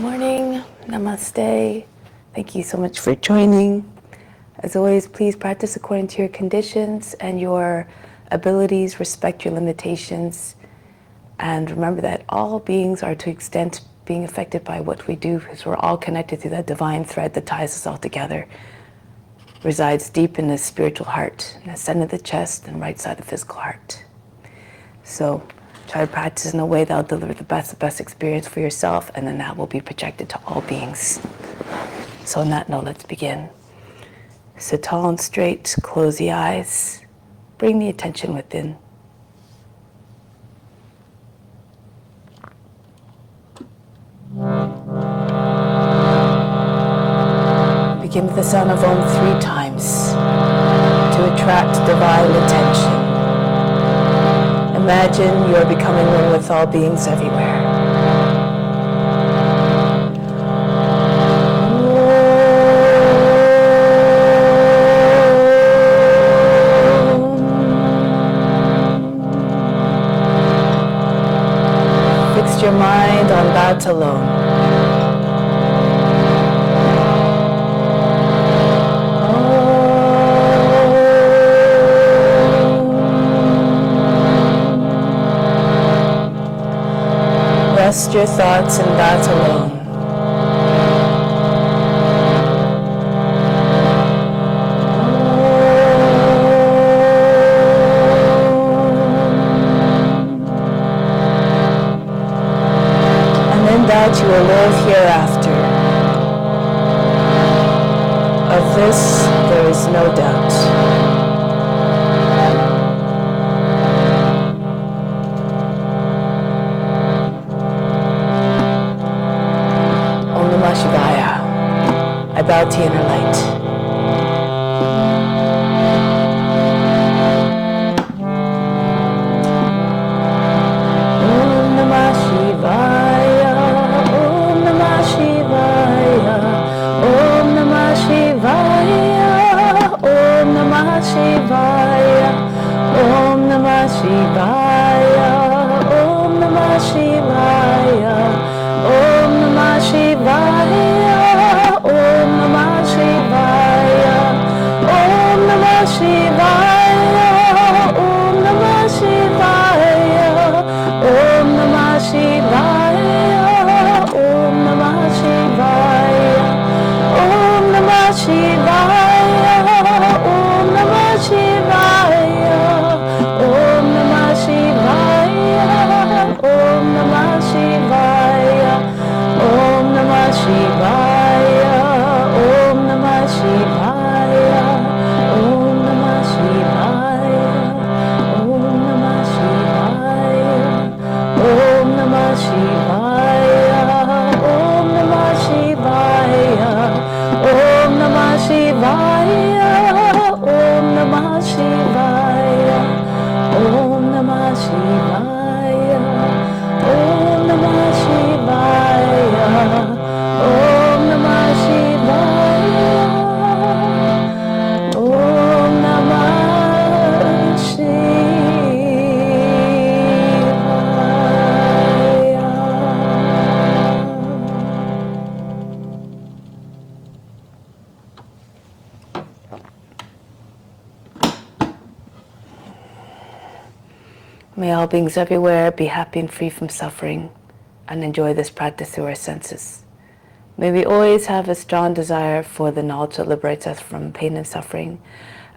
morning, namaste. Thank you so much for joining. As always, please practice according to your conditions and your abilities, respect your limitations, and remember that all beings are to extent being affected by what we do, because we're all connected through that divine thread that ties us all together. Resides deep in the spiritual heart, in the center of the chest and right side of the physical heart. So try to practice in a way that'll deliver the best experience for yourself, and then that will be projected to all beings. So on that note, let's begin. Sit tall and straight, close the eyes, bring the attention within. Begin with the sound of Om 3 times to attract divine attention. Imagine you are becoming one with all beings everywhere. Fix your mind on that alone. Rest your thoughts in that alone. And in that you will live hereafter. Of this there is no doubt. I bow to inner light. Om Namah Shivaya, Om Namah Shivaya, Om Namah Shivaya, Om Namah Shivaya, Om Namah Shivaya, Om Namah Shivaya, Om Namah Shivaya. Om Namah Shivaya, Om Namah Shivaya, Om Namah Shivaya, Om Namah Shivaya, Om Namah Shivaya, Om Namah Shivaya, Om Namah Shivaya, Om Namah Shivaya, Om Namah Shivaya, Om Namah Shivaya. Om Namah Shivaya, Om Namah Shivaya, Om Namah Shivaya, Om Namah Shivaya, Om Namah Shivaya, Om Namah Shivaya, Om Namah Shivaya, Om Namah Shivaya, Om Namah Shivaya, Om Namah Shivaya, Om Namah Shivaya. May all beings everywhere be happy and free from suffering, and enjoy this practice through our senses. May we always have a strong desire for the knowledge that liberates us from pain and suffering,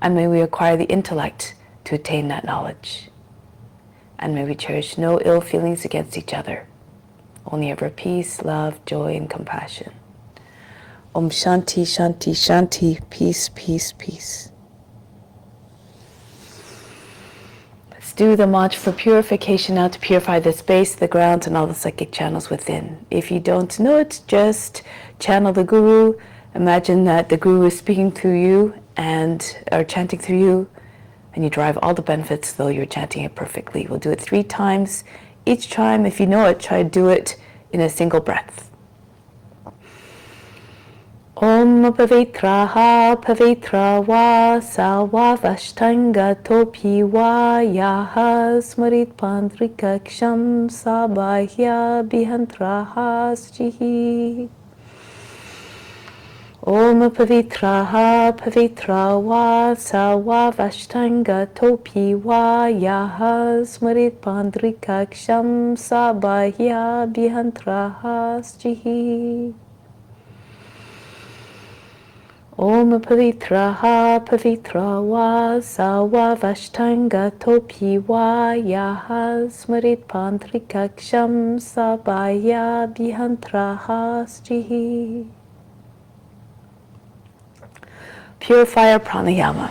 and may we acquire the intellect to attain that knowledge. And may we cherish no ill feelings against each other, only ever peace, love, joy, and compassion. Om Shanti, Shanti, Shanti, peace, peace, peace. Let's do the mantra for purification now, to purify the space, the grounds, and all the psychic channels within. If you don't know it, just channel the Guru. Imagine that the Guru is speaking through you or chanting through you, and you derive all the benefits though you're chanting it perfectly. We'll do it 3 times. Each time, if you know it, try to do it in a single breath. Om Pavitraha Pavitra Va Salva Vashtanga Topi Va Yaha Smarit Pandrika Ksham Sabahya Bihantraha Sjihi. Om Pavitraha Pavitra Va Salva Vashtanga Topi Va Yaha Smarit Pandrika Ksham Sabahya Bihantraha Sjihi. Om Pavitraha Pavitra Va Salva Vashtanga Topi Va Yaha Smarit Pantrika Ksham Sabaya Bihantraha Sjihi. Purifier Pranayama.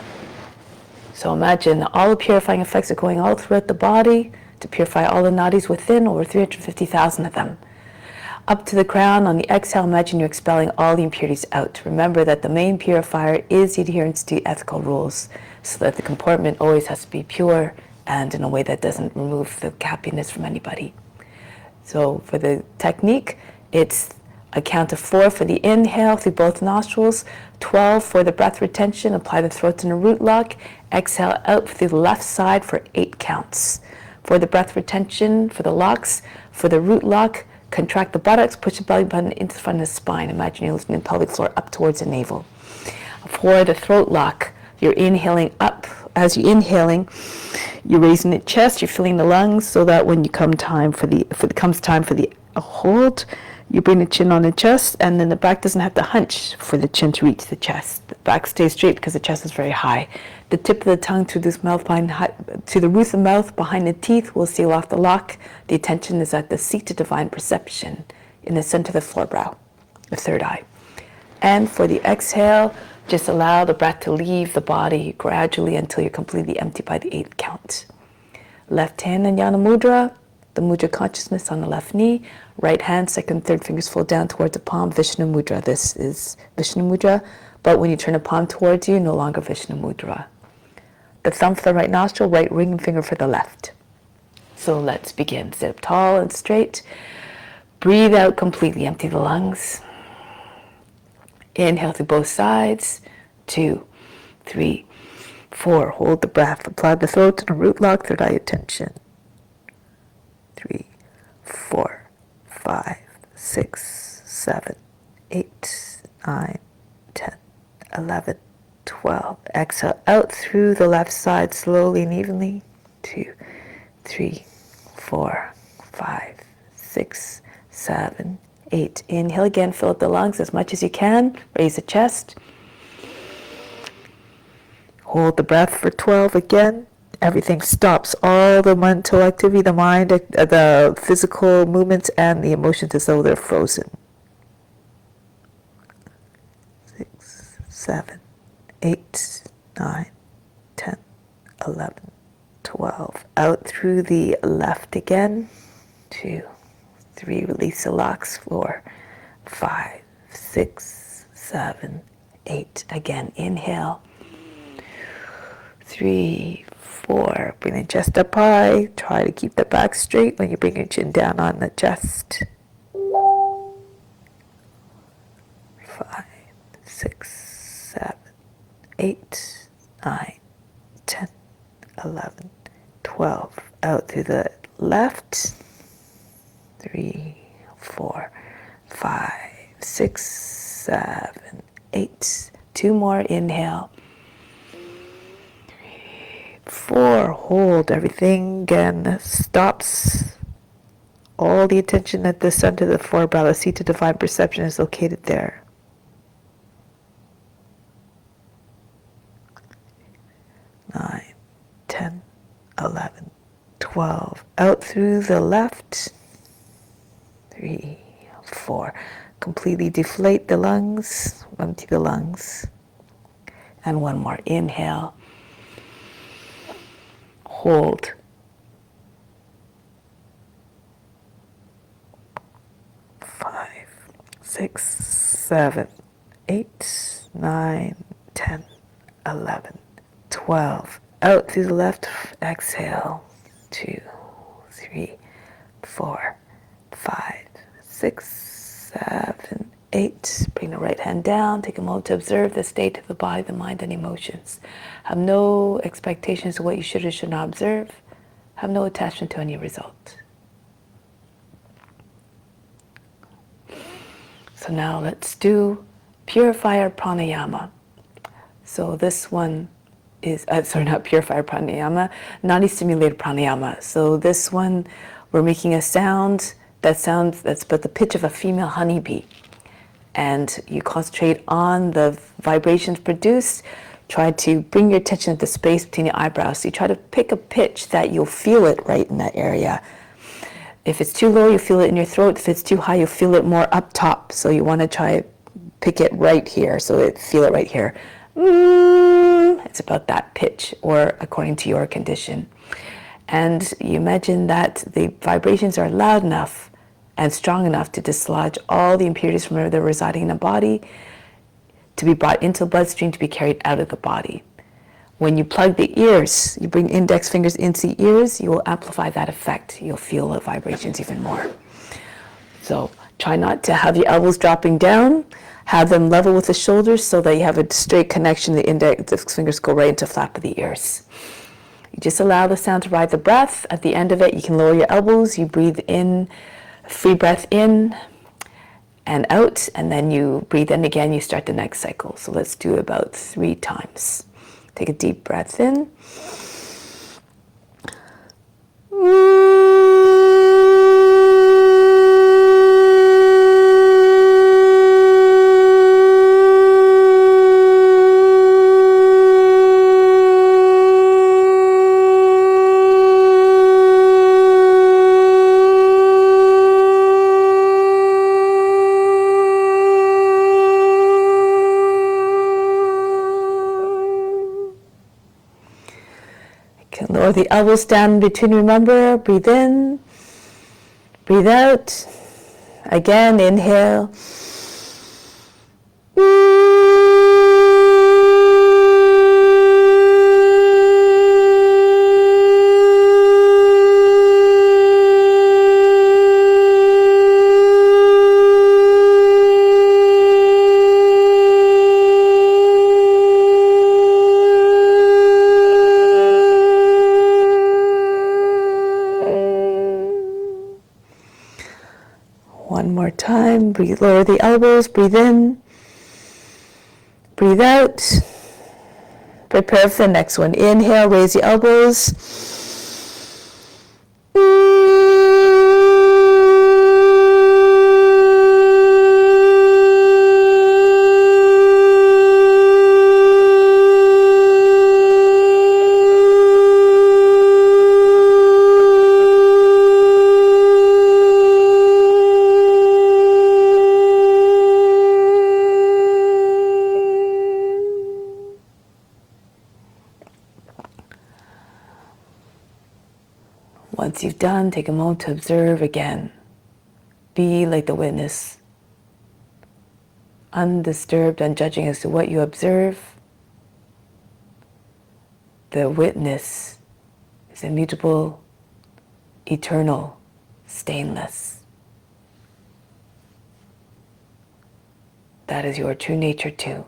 So imagine all the purifying effects are going all throughout the body to purify all the nadis within, over 350,000 of them. Up to the crown. On the exhale, imagine you're expelling all the impurities out. Remember that the main purifier is adherence to ethical rules, so that the comportment always has to be pure and in a way that doesn't remove the happiness from anybody. So for the technique, it's a count of 4 for the inhale through both nostrils, 12 for the breath retention, apply the throat in a root lock, exhale out through the left side for 8 counts. For the breath retention, for the locks, for the root lock, contract the buttocks, push the belly button into the front of the spine. Imagine you're lifting the pelvic floor up towards the navel. For the throat lock, you're inhaling up. As you're inhaling, you're raising the chest, you're filling the lungs, so that when you comes time for the hold, you bring the chin on the chest, and then the back doesn't have to hunch for the chin to reach the chest. The back stays straight because the chest is very high. The tip of the tongue to this mouth to the roof of the mouth behind the teeth will seal off the lock. The attention is at the seat of divine perception in the center of the forebrow, the third eye. And for the exhale, just allow the breath to leave the body gradually until you're completely empty by the 8th count. Left hand in Jnana Mudra, the Mudra consciousness on the left knee. Right hand, second, third fingers fold down towards the palm, Vishnu Mudra. This is Vishnu Mudra, but when you turn the palm towards you, no longer Vishnu Mudra. The thumb for the right nostril, right ring finger for the left. So let's begin. Sit up tall and straight. Breathe out completely, empty the lungs. Inhale through both sides. 2, 3, 4. Hold the breath. Apply the throat to the root lock, third eye attention. 3, 4, 5, 6, 7, 8, 9, 10, 11, 12. Exhale out through the left side slowly and evenly. 2, 3, 4, 5, 6, 7, 8. Inhale again, fill up the lungs as much as you can. Raise the chest. Hold the breath for 12 again. Everything stops. All the mental activity, the mind, the physical movements, and the emotions as though they're frozen. 6, 7, 8, 9, 10, 11, 12. Out through the left again. 2, 3. Release the locks. 4, 5, 6, 7, 8. Again, inhale. 3, 4. Bring the chest up high. Try to keep the back straight when you bring your chin down on the chest. 5, 6, 7, 8, 9, 10, 11, 12. Out through the left. 3, 4, 5, 6, 7, 8. 2 more. Inhale. 4. Hold. Everything again stops. All the attention at the center of the forebrow, the seat of divine perception, is located there. 9, 10, 11, 12. Out through the left. 3, 4. Completely deflate the lungs. Empty the lungs. And 1 more. Inhale. Hold. 5, 6, 7, 8, 9, 10, 11, 12. Out through the left. Exhale. 2, 3, 4, 5, 6, 7, 8. Bring the right hand down. Take a moment to observe the state of the body, the mind, and emotions. Have no expectations of what you should or should not observe. Have no attachment to any result. So now let's do purifier pranayama. So this one is, not purifier pranayama, nadi-stimulated pranayama. So this one, we're making a sound that's about the pitch of a female honeybee. And you concentrate on the vibrations produced. Try to bring your attention to the space between your eyebrows. So you try to pick a pitch that you'll feel it right in that area. If it's too low, you feel it in your throat. If it's too high, you feel it more up top. So you want to try pick it right here. So feel it right here. It's about that pitch, or according to your condition. And you imagine that the vibrations are loud enough and strong enough to dislodge all the impurities from where they're residing in the body, to be brought into the bloodstream, to be carried out of the body. When you plug the ears, you bring index fingers into the ears, you will amplify that effect. You'll feel the vibrations even more. So try not to have your elbows dropping down. Have them level with the shoulders so that you have a straight connection. The fingers go right into the flap of the ears. You just allow the sound to ride the breath. At the end of it, you can lower your elbows. You breathe in, free breath in and out, and then you breathe in again. You start the next cycle. So let's do it about 3 times. Take a deep breath in. Lower the elbows down in between. Remember, breathe in, breathe out. Again, inhale. One more time. Breathe, lower the elbows, breathe in, breathe out. Prepare for the next one. Inhale, raise the elbows. Once you've done, take a moment to observe again. Be like the witness, undisturbed, unjudging as to what you observe. The witness is immutable, eternal, stainless. That is your true nature too.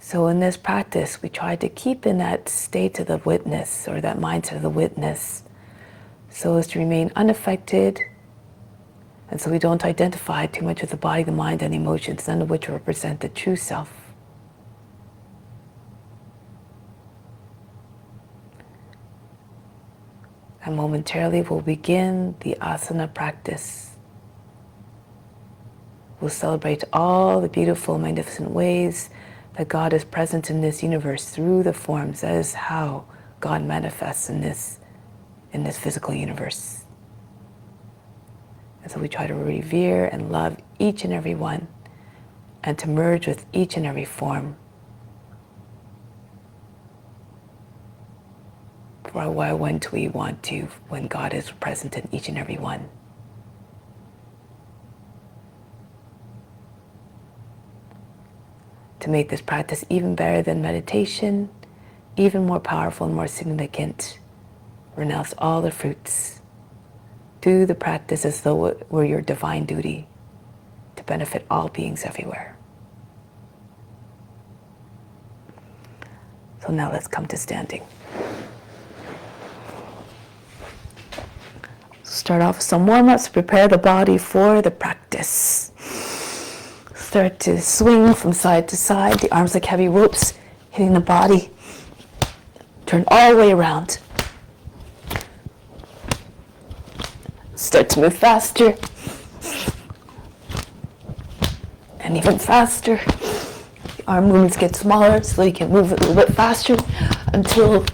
So in this practice, we try to keep in that state of the witness, or that mindset of the witness, so as to remain unaffected, and so we don't identify too much with the body, the mind, and emotions, none of which represent the true self. And momentarily we'll begin the asana practice. We'll celebrate all the beautiful, magnificent ways that God is present in this universe through the forms. That is how God manifests in this physical universe. And so we try to revere and love each and every one, and to merge with each and every form. For why wouldn't we want to, when God is present in each and every one? To make this practice even better than meditation, even more powerful and more significant, renounce all the fruits Do the practice as though it were your divine duty to benefit all beings everywhere. So now let's come to standing. Start off with some warm-ups, prepare the body for the practice. Start to swing from side to side, the arms like heavy ropes hitting the body. Turn all the way around. Start to move faster. And even faster. The arm movements get smaller so you can move a little bit faster until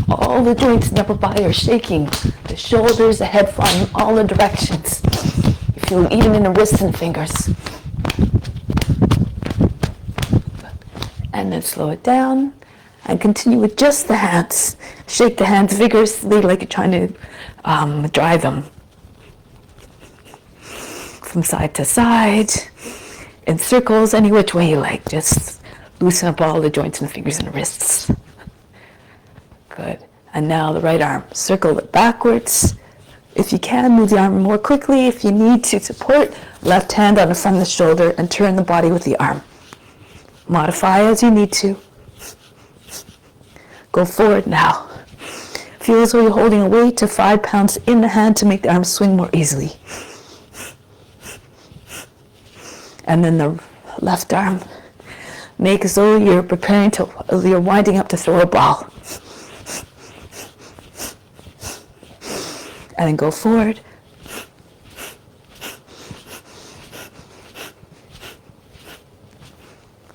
all the joints in the upper body are shaking. The shoulders, the head flying in all the directions. You feel it even in the wrists and fingers. And then slow it down and continue with just the hands. Shake the hands vigorously like you're trying to dry them. From side to side, in circles, any which way you like. Just loosen up all the joints and fingers and wrists. Good. And now the right arm. Circle it backwards. If you can, move the arm more quickly. If you need to support, left hand on the front of the shoulder and turn the body with the arm. Modify as you need to. Go forward now. Feel as though you're holding a weight of 5 pounds in the hand to make the arm swing more easily. And then the left arm. Make as though you're you're winding up to throw a ball. And then go forward.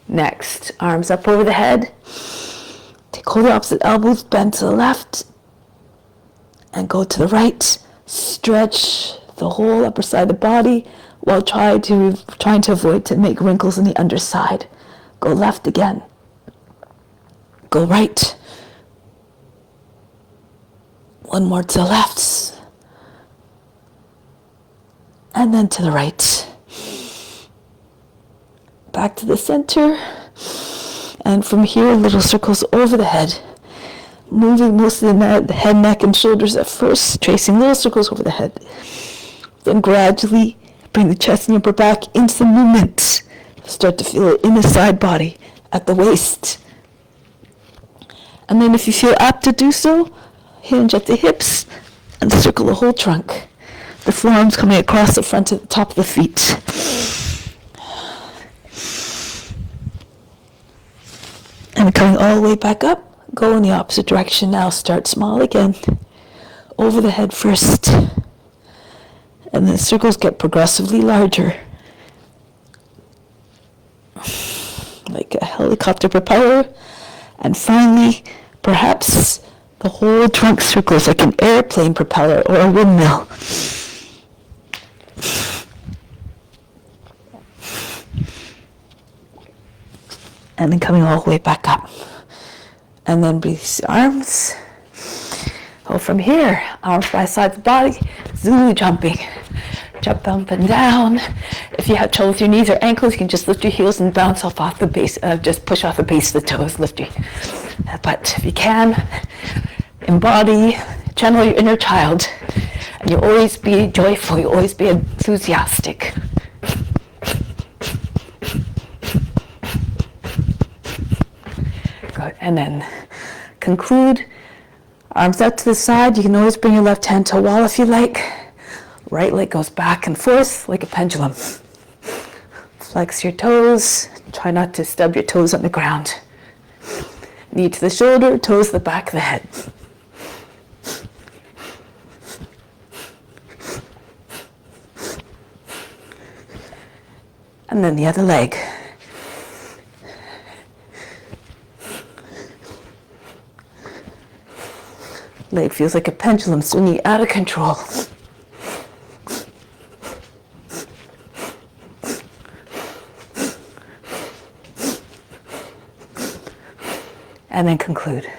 Next, arms up over the head. Take hold of the opposite elbows, bend to the left. And go to the right. Stretch the whole upper side of the body while trying to avoid to make wrinkles in the underside. Go left again. Go right. One more to the left. And then to the right. Back to the center. And from here, little circles over the head. Moving most of the head, neck, and shoulders at first, tracing little circles over the head. Then gradually bring the chest and upper back into the movement. Start to feel it in the side body, at the waist. And then if you feel apt to do so, hinge at the hips and circle the whole trunk. The forearms coming across the front of the top of the feet. And coming all the way back up, go in the opposite direction now. Start small again. Over the head first. And the circles get progressively larger. Like a helicopter propeller. And finally, perhaps the whole trunk circles like an airplane propeller or a windmill. And then coming all the way back up. And then release the arms. Hold from here, arms by side of the body, Zulu jumping. Jump up and down. If you have trouble with your knees or ankles, you can just lift your heels and bounce off the base, just push off the base of the toes, lift you. But if you can, embody, channel your inner child, and you'll always be joyful, you'll always be enthusiastic. Good, and then conclude. Arms out to the side. You can always bring your left hand to a wall if you like. Right leg goes back and forth like a pendulum. Flex your toes. Try not to stub your toes on the ground. Knee to the shoulder, toes to the back of the head. And then the other leg. Leg feels like a pendulum swinging out of control. And then conclude.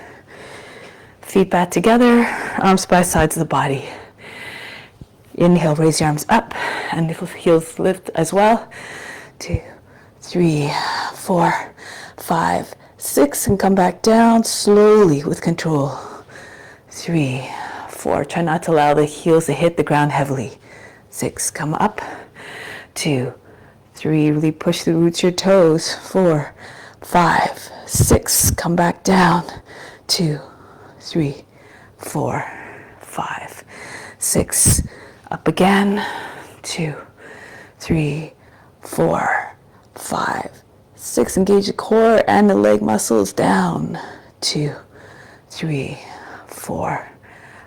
Feet back together, arms by sides of the body. Inhale, raise your arms up, and the heels lift as well. 2, 3, 4, 5, 6, and come back down slowly with control. 3, 4, try not to allow the heels to hit the ground heavily. 6, come up. 2, 3, really push the roots of your toes. 4, 5, 6, come back down. 2, 3, 4, 5, 6, up again. 2, 3, 4, 5, 6. Engage the core and the leg muscles down. 2, 3, 4,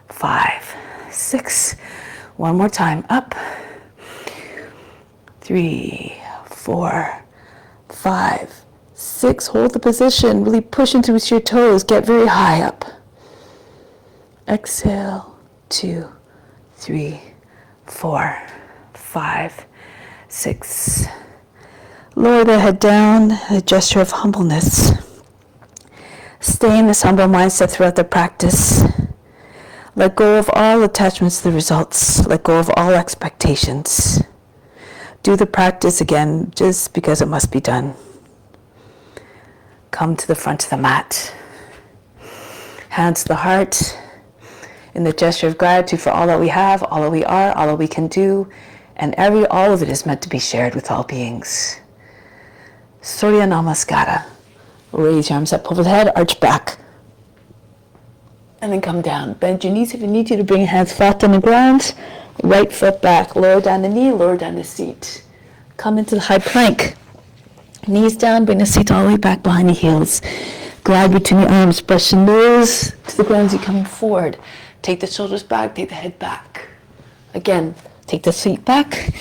5, 6. One more time. Up. 3, 4, 5, 6. Hold the position. Really push into your toes. Get very high up. Exhale. 2, 3, 4, 5, 6. Lower the head down, a gesture of humbleness. Stay in this humble mindset throughout the practice. Let go of all attachments to the results. Let go of all expectations. Do the practice again just because it must be done. Come to the front of the mat. Hands to the heart in the gesture of gratitude for all that we have, all that we are, all that we can do, and all of it is meant to be shared with all beings. Surya Namaskara. Raise your arms up over the head, arch back. And then come down. Bend your knees if you need to bring your hands flat on the ground. Right foot back. Lower down the knee, lower down the seat. Come into the high plank. Knees down, bring the seat all the way back behind the heels. Glide between the arms. Brush the nose to the ground as you're coming forward. Take the shoulders back, take the head back. Again, take the seat back.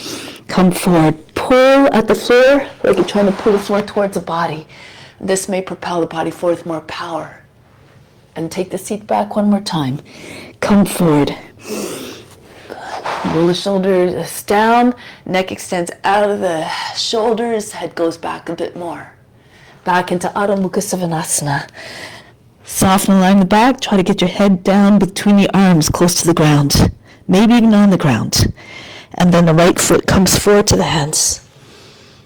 Come forward. Pull at the floor like you're trying to pull the floor towards the body. This may propel the body forward with more power. And take the seat back one more time. Come forward. Roll the shoulders down. Neck extends out of the shoulders. Head goes back a bit more. Back into Adho Mukha Svanasana. Soften and line the back. Try to get your head down between the arms, close to the ground. Maybe even on the ground. And then the right foot comes forward to the hands.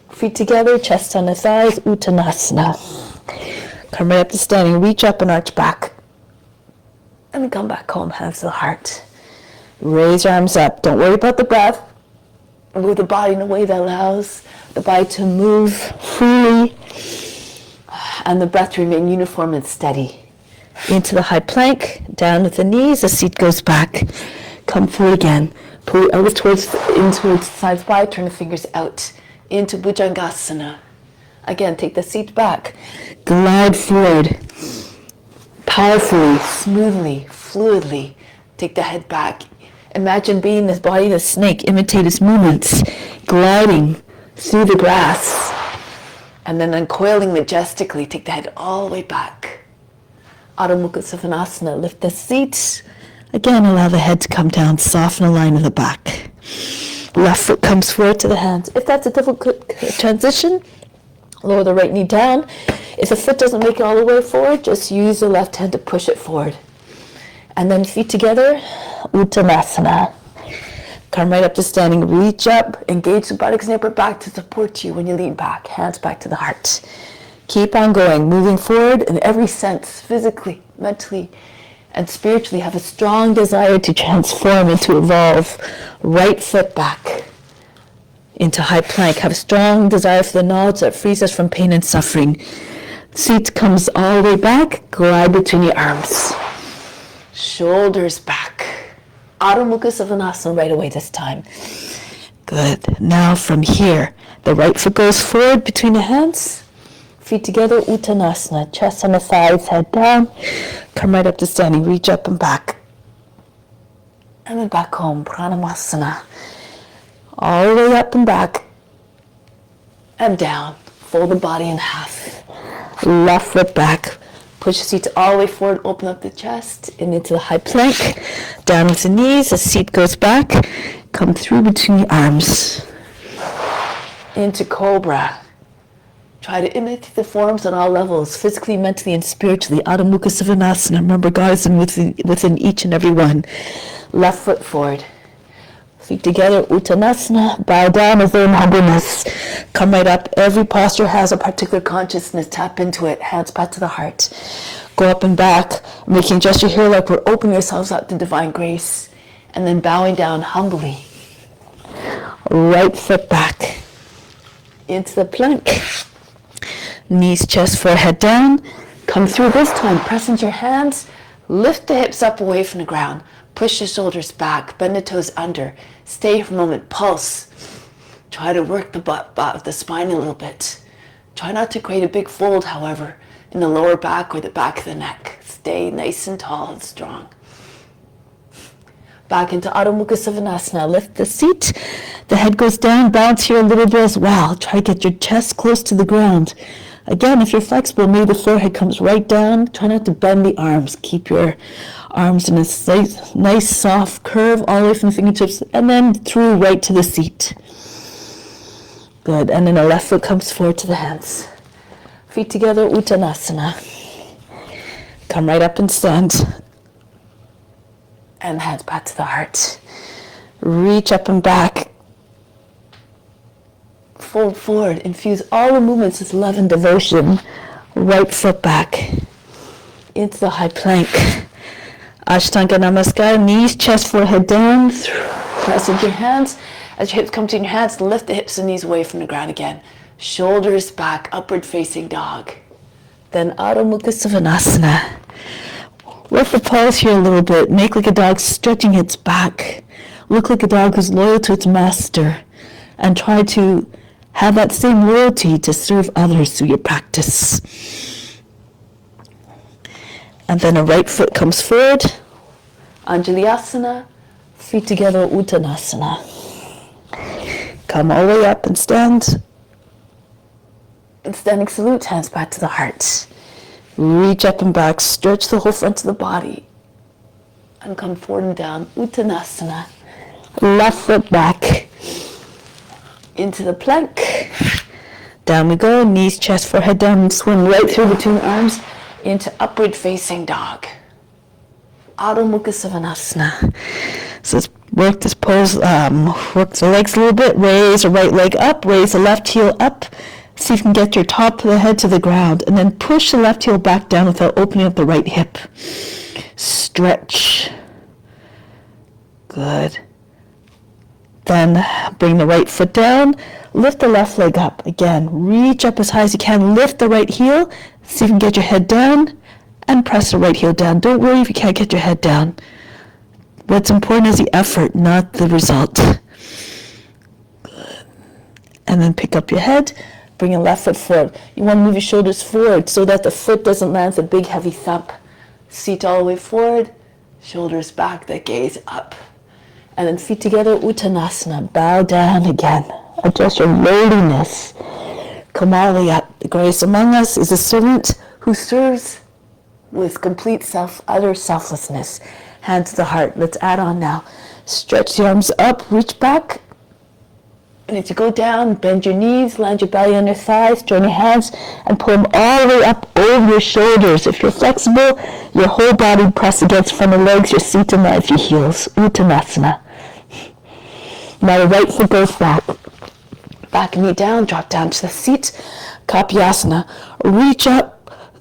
Feet together, chest on the thighs, Uttanasana. Come right up to standing, reach up and arch back. And then come back home, hands to the heart. Raise your arms up. Don't worry about the breath. Move the body in a way that allows the body to move freely and the breath to remain uniform and steady. Into the high plank, down with the knees, the seat goes back. Come forward again. Pull your elbows towards the side of the body, turn the fingers out. Into Bhujangasana. Again, take the seat back. Glide forward. Powerfully, smoothly, fluidly. Take the head back. Imagine being this body of a snake. Imitate its movements. Gliding through the grass. And then uncoiling majestically. Take the head all the way back. Adho Mukha Svanasana. Lift the seat. Again, allow the head to come down. Soften the line of the back. Left foot comes forward to the hands. If that's a difficult transition, lower the right knee down. If the foot doesn't make it all the way forward, just use the left hand to push it forward. And then feet together, Uttanasana. Come right up to standing, reach up, engage the buttocks and upper back to support you when you lean back. Hands back to the heart. Keep on going, moving forward in every sense, physically, mentally, and spiritually. Have a strong desire to transform and to evolve. Right foot back into high plank. Have a strong desire for the knowledge that frees us from pain and suffering. Seat comes all the way back. Glide between the arms. Shoulders back. Adho Mukha Svanasana right away this time. Good. Now from here, the right foot goes forward between the hands. Feet together, Uttanasana. Chest on the thighs, head down. Come right up to standing. Reach up and back. And then back home, Pranayama. All the way up and back. And down. Fold the body in half. Left foot back. Push the seat all the way forward. Open up the chest and into the high plank. Down with the knees. The seat goes back. Come through between the arms. Into Cobra. Try to imitate the forms on all levels, physically, mentally, and spiritually. Adho Mukha Svanasana. Remember, God is within each and every one. Left foot forward. Feet together, Uttanasana. Bow down with in humbleness. Come right up. Every posture has a particular consciousness. Tap into it. Hands back to the heart. Go up and back, making a gesture here like we're opening ourselves up to divine grace, and then bowing down humbly. Right foot back into the plank. Knees, chest, forehead down. Come through this time. Press into your hands. Lift the hips up away from the ground. Push the shoulders back. Bend the toes under. Stay for a moment. Pulse. Try to work the butt of the spine a little bit. Try not to create a big fold, however, in the lower back or the back of the neck. Stay nice and tall and strong. Back into Adho Mukha Svanasana. Lift the seat. The head goes down. Bounce here a little bit as well. Try to get your chest close to the ground. Again, if you're flexible, maybe the forehead comes right down. Try not to bend the arms. Keep your arms in a nice soft curve all the way from the fingertips and then through right to the seat. Good. And then the left foot comes forward to the hands. Feet together, Uttanasana. Come right up and stand. And hands back to the heart. Reach up and back. Fold forward. Infuse all the movements with love and devotion. Right foot back. Into the high plank. Ashtanga Namaskar. Knees, chest, forehead down. Press into your hands. As your hips come to your hands, lift the hips and knees away from the ground again. Shoulders back, upward facing dog. Then Adho Mukha Svanasana. Work the pulse here a little bit. Make like a dog stretching its back. Look like a dog who's loyal to its master. And try to have that same loyalty to serve others through your practice. And then a right foot comes forward. Anjali-asana. Feet together, Uttanasana. Come all the way up and stand. And standing salute, hands back to the heart. Reach up and back, stretch the whole front of the body. And come forward and down, Uttanasana. Left foot back. Into the plank. Down we go, knees, chest, forehead down, and swim right through between the arms into upward facing dog. Adho Mukha Svanasana. So let's work this pose, work the legs a little bit, raise the right leg up, raise the left heel up, see if you can get your top of the head to the ground, and then push the left heel back down without opening up the right hip. Stretch. Good. Then bring the right foot down, lift the left leg up. Again, reach up as high as you can, lift the right heel, see if you can get your head down, and press the right heel down. Don't worry if you can't get your head down. What's important is the effort, not the result. Good. And then pick up your head, bring your left foot forward. You want to move your shoulders forward so that the foot doesn't land with a big heavy thump. Seat all the way forward, shoulders back, the gaze up. And then feet together, Uttanasana. Bow down again. Adjust your lowliness. Come all the way up. The greatest among us is a servant who serves with complete utter selflessness. Hand to the heart. Let's add on now. Stretch the arms up, reach back. And as you go down, bend your knees, land your belly on your thighs, join your hands, and pull them all the way up over your shoulders. If you're flexible, your whole body press against front of legs, your seat and knife, your heels. Uttanasana. Now the right foot goes back. Back knee down, drop down to the seat. Kapyasana. Reach up.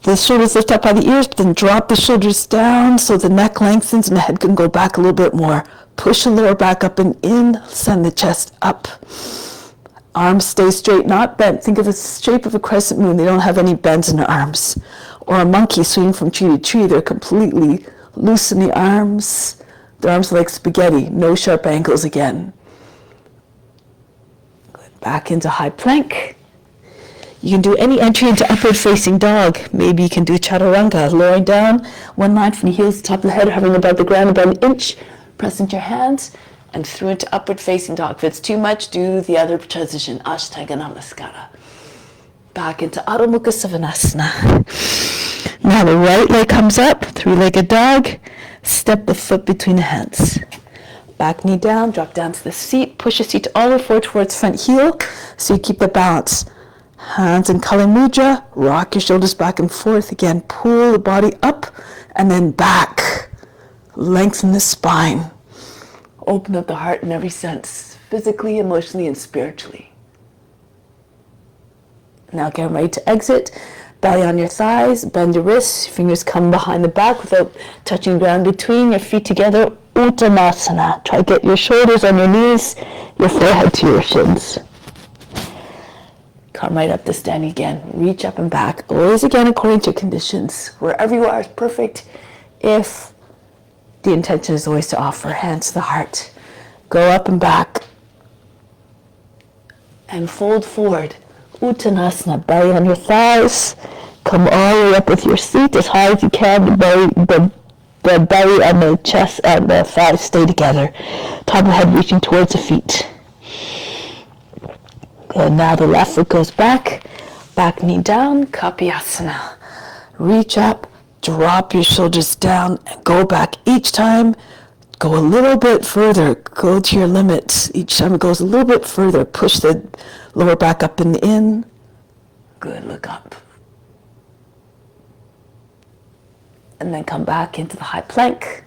The shoulders lift up by the ears, but then drop the shoulders down so the neck lengthens and the head can go back a little bit more. Push the lower back up and in, send the chest up. Arms stay straight, not bent. Think of the shape of a crescent moon. They don't have any bends in their arms. Or a monkey swinging from tree to tree. They're completely loose in the arms. Their arms are like spaghetti, no sharp angles again. Good. Back into high plank. You can do any entry into upward facing dog. Maybe you can do chaturanga, lowering down, one line from the heels to the top of the head, hovering above the ground about an inch. Press into your hands and through into upward facing dog. If it's too much, do the other transition, Ashtanga Namaskara. Back into Adho Mukha Svanasana. Now the right leg comes up, three-legged dog. Step the foot between the hands. Back knee down, drop down to the seat. Push the seat all the way forward towards front heel so you keep the balance. Hands in Kali Mudra, rock your shoulders back and forth. Again, pull the body up and then back. Lengthen the spine. Open up the heart in every sense, physically, emotionally, and spiritually. Now get ready to exit. belly on your thighs, bend your wrists, fingers come behind the back without touching the ground between your feet together. Uttanasana. Try to get your shoulders on your knees, your forehead to your shins. Come right up to standing again. Reach up and back. Always again according to conditions. Wherever you are is perfect. If the intention is always to offer hands to the heart. Go up and back. And fold forward. Uttanasana. Belly on your thighs. Come all the way up with your seat as high as you can. The belly and the chest and the thighs stay together. Top of the head reaching towards the feet. Good. Now the left foot goes back. Back knee down. Kapiyasana. Reach up. Drop your shoulders down and go back. Each time, go a little bit further. Go to your limits. Each time it goes a little bit further. Push the lower back up and in. Good. Look up. And then come back into the high plank.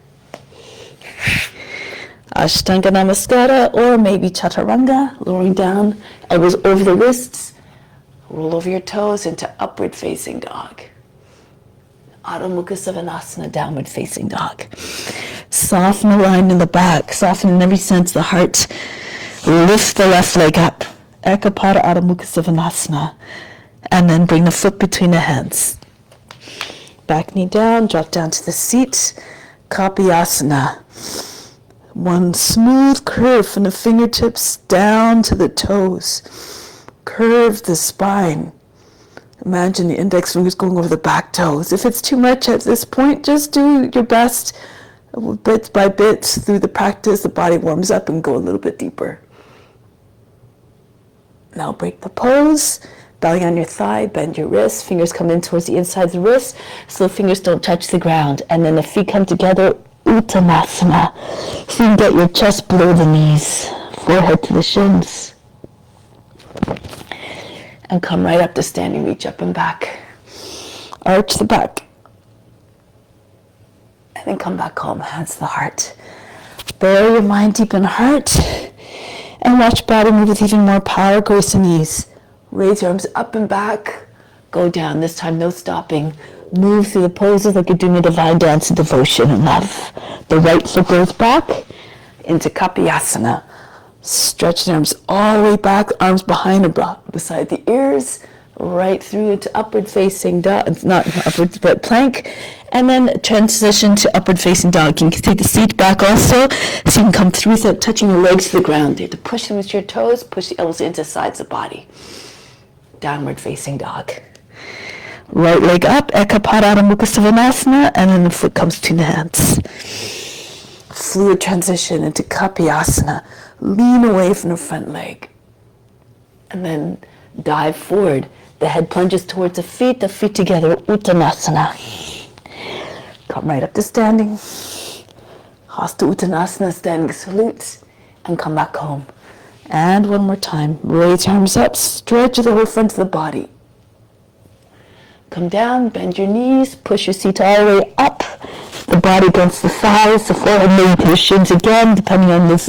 Ashtanga Namaskara, or maybe Chaturanga, lowering down, elbows over the wrists, roll over your toes into upward facing dog. Adho Mukha Svanasana, downward facing dog. Soften the line in the back, soften in every sense the heart. Lift the left leg up, Ekapada Adho Mukha Svanasana, and then bring the foot between the hands. Back knee down, drop down to the seat, Kapiyasana. One smooth curve from the fingertips down to the toes. Curve the spine. Imagine the index fingers going over the back toes. If it's too much at this point, just do your best. Bit by bit through the practice, the body warms up and go a little bit deeper. Now break the pose. Belly on your thigh, bend your wrists, fingers come in towards the inside of the wrist, so the fingers don't touch the ground. And then the feet come together, Uttanasana. So you can get your chest below the knees, forehead to the shins. And come right up to standing, reach up and back. Arch the back. And then come back home, hands to the heart. Bury your mind deep in the heart. And watch body move with even more power, grace and ease. Raise your arms up and back. Go down, this time no stopping. Move through the poses like you're doing a divine dance of devotion and love. The right foot goes back into Kapiyasana. Stretch the arms all the way back, arms behind and beside the ears, right through into upward facing dog, not upward, but plank, and then transition to upward facing dog. You can take the seat back also, so you can come through without touching your legs to the ground. You have to push them with your toes, push the elbows into the sides of the body. Downward facing dog. Right leg up, Ekapada Adho Mukha Svanasana, and then the foot comes between the hands. Fluid transition into Kapiyasana. Lean away from the front leg. And then dive forward. The head plunges towards the feet together, Uttanasana. Come right up to standing. Hasta Uttanasana, standing salute, and come back home. And one more time, raise your arms up, stretch the whole front of the body. Come down, bend your knees, push your seat all the way up. The body against the thighs, the forehead maybe to the shins again, depending on the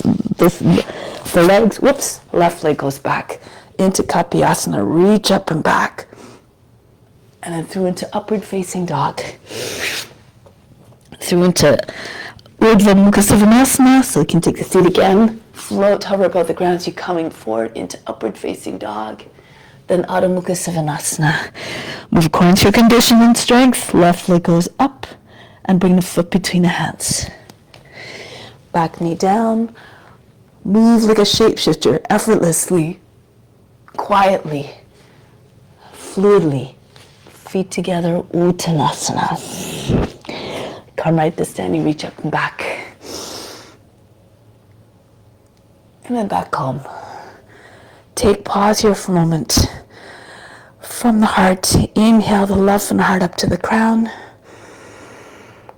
legs. Whoops, left leg goes back into Kapiyasana, reach up and back. And then through into upward facing dog. Through into Urdhva Mukha Svanasana, so you can take the seat again. Float, hover above the ground as you're coming forward into upward facing dog. Then Adho Mukha Svanasana. Move according to your condition and strength. Left leg goes up and bring the foot between the hands. Back knee down. Move like a shapeshifter, effortlessly, quietly, fluidly. Feet together, Uttanasana. Come right to standing, reach up and back. And then back home. Take pause here for a moment. From the heart, inhale the love from the heart up to the crown.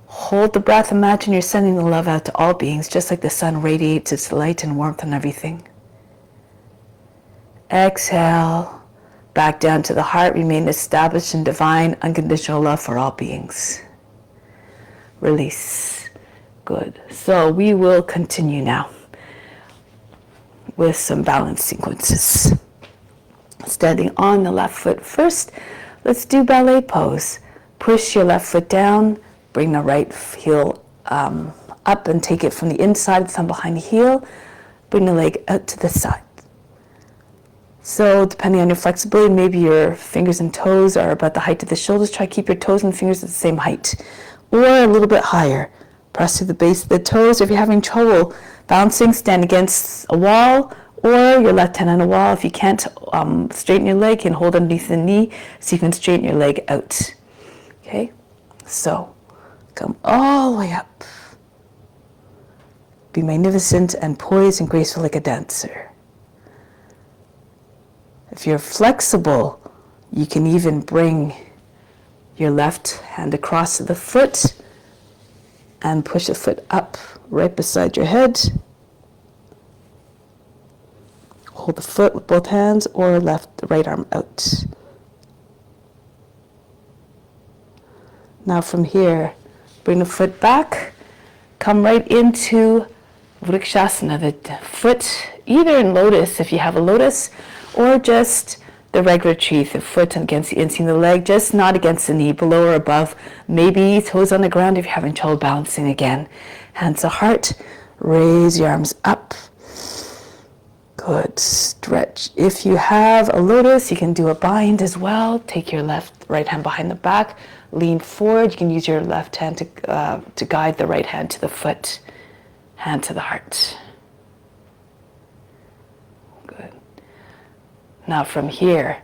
Hold the breath, imagine you're sending the love out to all beings, just like the sun radiates its light and warmth on everything. Exhale, back down to the heart, remain established in divine, unconditional love for all beings. Release. Good. So we will continue now with some balance sequences. Standing on the left foot first, Let's do ballet pose. Push your left foot down, bring the right heel up and take it from the inside, thumb behind the heel. Bring the leg out to the side. So depending on your flexibility, maybe your fingers and toes are about the height of the shoulders. Try to keep your toes and fingers at the same height, or a little bit higher. Press to the base of the toes. If you're having trouble bouncing, stand against a wall, or your left hand on a wall. If you can't straighten your leg, you can hold underneath the knee so you can straighten your leg out. Okay, so come all the way up. Be magnificent and poised and graceful like a dancer. If you're flexible, you can even bring your left hand across the foot and push the foot up right beside your head. Hold the foot with both hands or the right arm out. Now from here, bring the foot back, come right into Vrikshasana, the foot either in lotus if you have a lotus, or just the regular tree, the foot against the inseam of the leg, just not against the knee, below or above. Maybe toes on the ground if you're having trouble balancing again. Hands to heart, raise your arms up. Good, stretch. If you have a lotus, you can do a bind as well. Take your right hand behind the back, lean forward. You can use your left hand to guide the right hand to the foot, hand to the heart. Good. Now from here,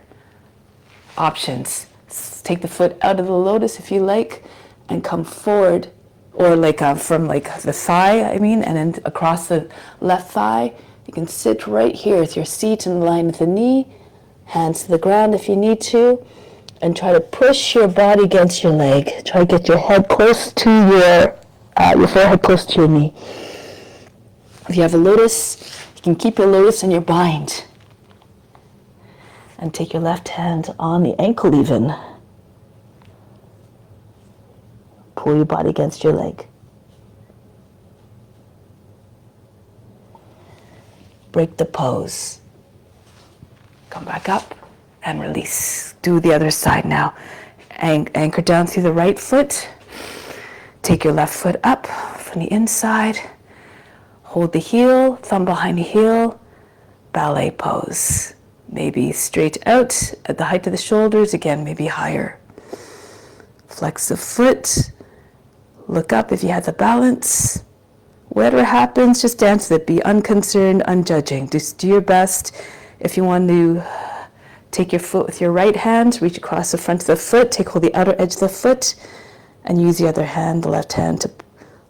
options. Take the foot out of the lotus if you like, and come forward, or from the thigh, and then across the left thigh. You can sit right here with your seat in line with the knee, hands to the ground if you need to, and try to push your body against your leg. Try to get your head close to your forehead close to your knee. If you have a lotus, you can keep your lotus in your bind. And take your left hand on the ankle even. Pull your body against your leg. Break the pose. Come back up and release. Do the other side now. Anchor down through the right foot. Take your left foot up from the inside. Hold the heel, thumb behind the heel. Ballet pose. Maybe straight out at the height of the shoulders. Again, maybe higher. Flex the foot. Look up if you have the balance. Whatever happens, just dance with it. Be unconcerned, unjudging. Just do your best. If you want to take your foot with your right hand, reach across the front of the foot, hold the outer edge of the foot, and use the other hand, the left hand, to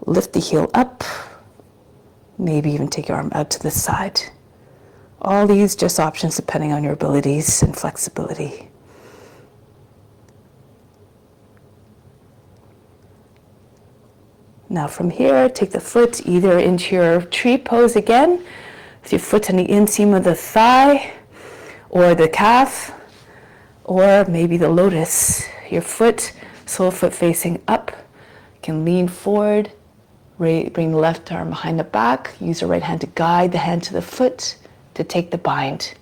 lift the heel up. Maybe even take your arm out to the side. All these just options depending on your abilities and flexibility. Now from here, take the foot either into your tree pose again, with your foot on the inseam of the thigh or the calf, or maybe the lotus. Your foot, sole foot facing up. You can lean forward, bring the left arm behind the back, use the right hand to guide the hand to the foot to take the bind,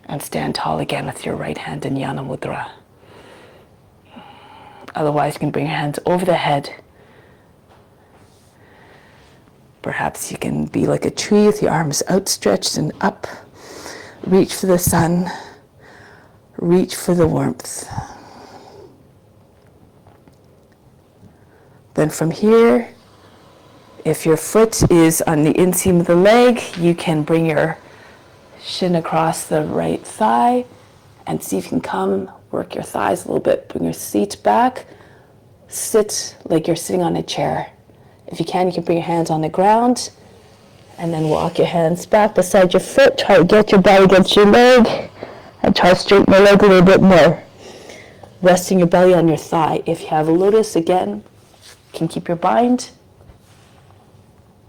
and stand tall again with your right hand in Jnana Mudra. Otherwise, you can bring your hands over the head. Perhaps you can be like a tree with your arms outstretched and up. Reach for the sun. Reach for the warmth. Then from here, if your foot is on the inseam of the leg, you can bring your shin across the right thigh and see if you can work your thighs a little bit. Bring your seat back. Sit like you're sitting on a chair. If you can bring your hands on the ground and then walk your hands back beside your foot. Try to get your belly against your leg and try to straighten your leg a little bit more. Resting your belly on your thigh. If you have a lotus, again, you can keep your bind.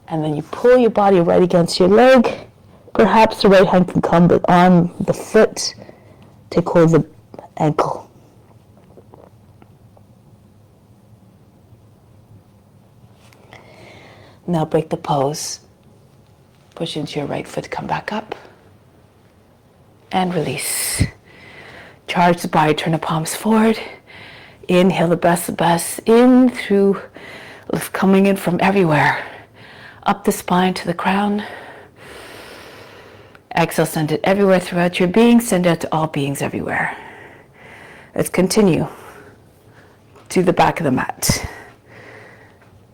And then you pull your body right against your leg. Perhaps the right hand can come on the foot. Take hold of the ankle. Now break the pose. Push into your right foot, come back up. And release. Try Charge the body, turn the palms forward. Inhale the best, in through, coming in from everywhere. Up the spine to the crown. Exhale, send it everywhere throughout your being. Send it out to all beings everywhere. Let's continue to the back of the mat.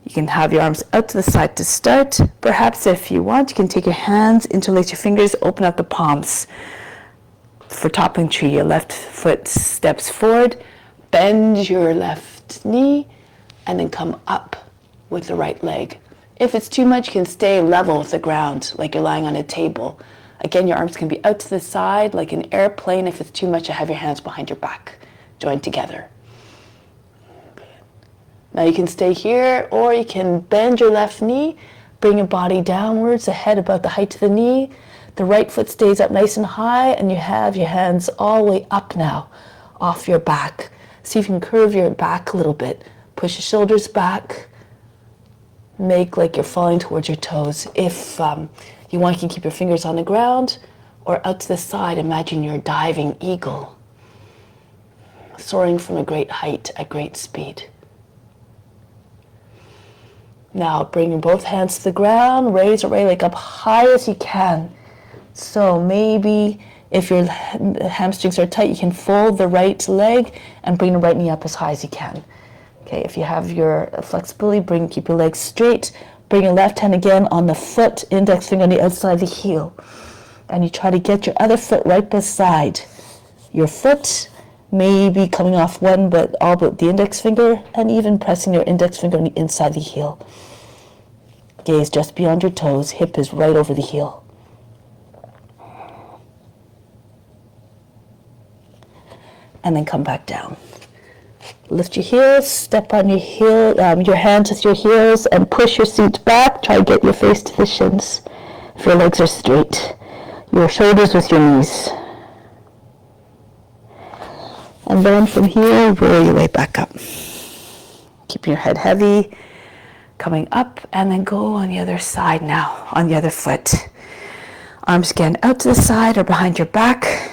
You can have your arms out to the side to start. Perhaps if you want, you can take your hands, interlace your fingers, open up the palms. For toppling tree, your left foot steps forward, bend your left knee, and then come up with the right leg. If it's too much, you can stay level with the ground, like you're lying on a table. Again, your arms can be out to the side, like an airplane. If it's too much, you have your hands behind your back, joined together. Now you can stay here, or you can bend your left knee, bring your body downwards, the head about the height of the knee. The right foot stays up nice and high, and you have your hands all the way up now, off your back. See if you can curve your back a little bit. Push your shoulders back. Make like you're falling towards your toes. If you want, you can keep your fingers on the ground, or out to the side. Imagine you're a diving eagle, soaring from a great height at great speed. Now bring both hands to the ground, raise your right leg up high as you can. So maybe if your hamstrings are tight, you can fold the right leg and bring the right knee up as high as you can. Okay, if you have your flexibility, keep your legs straight. Bring your left hand again on the foot, index finger on the outside of the heel. And you try to get your other foot right beside your foot, maybe coming off one, but all but the index finger, and even pressing your index finger on the inside of the heel. Gaze just beyond your toes, hip is right over the heel. And then come back down. Lift your heels, step on your heel, your hands with your heels, and push your seat back. Try to get your face to the shins. If your legs are straight, your shoulders with your knees. And then from here, roll your way back up. Keep your head heavy, coming up, and then go on the other side now, on the other foot. Arms again out to the side or behind your back.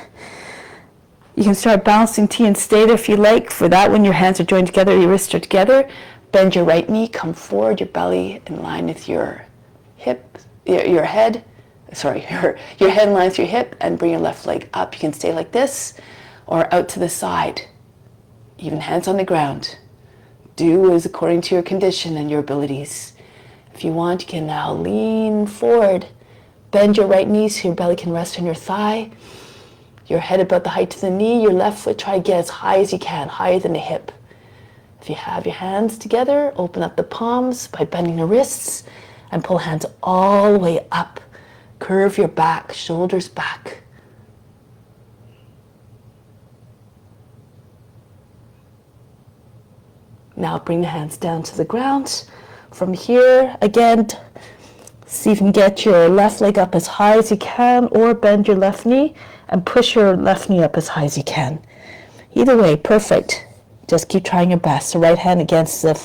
You can start balancing T and stay there if you like. For that, when your hands are joined together, your wrists are together, bend your right knee, come forward, your belly in line with your hip, your head. Sorry, your head in line with your hip, and bring your left leg up. You can stay like this, or out to the side, even hands on the ground. Do as according to your condition and your abilities. If you want, you can now lean forward, bend your right knee so your belly can rest on your thigh. Your head about the height of the knee, your left foot, try to get as high as you can, higher than the hip. If you have your hands together, open up the palms by bending the wrists and pull hands all the way up. Curve your back, shoulders back. Now bring the hands down to the ground. From here, again, see if you can get your left leg up as high as you can, or bend your left knee and push your left knee up as high as you can. Either way, perfect. Just keep trying your best. The right hand against the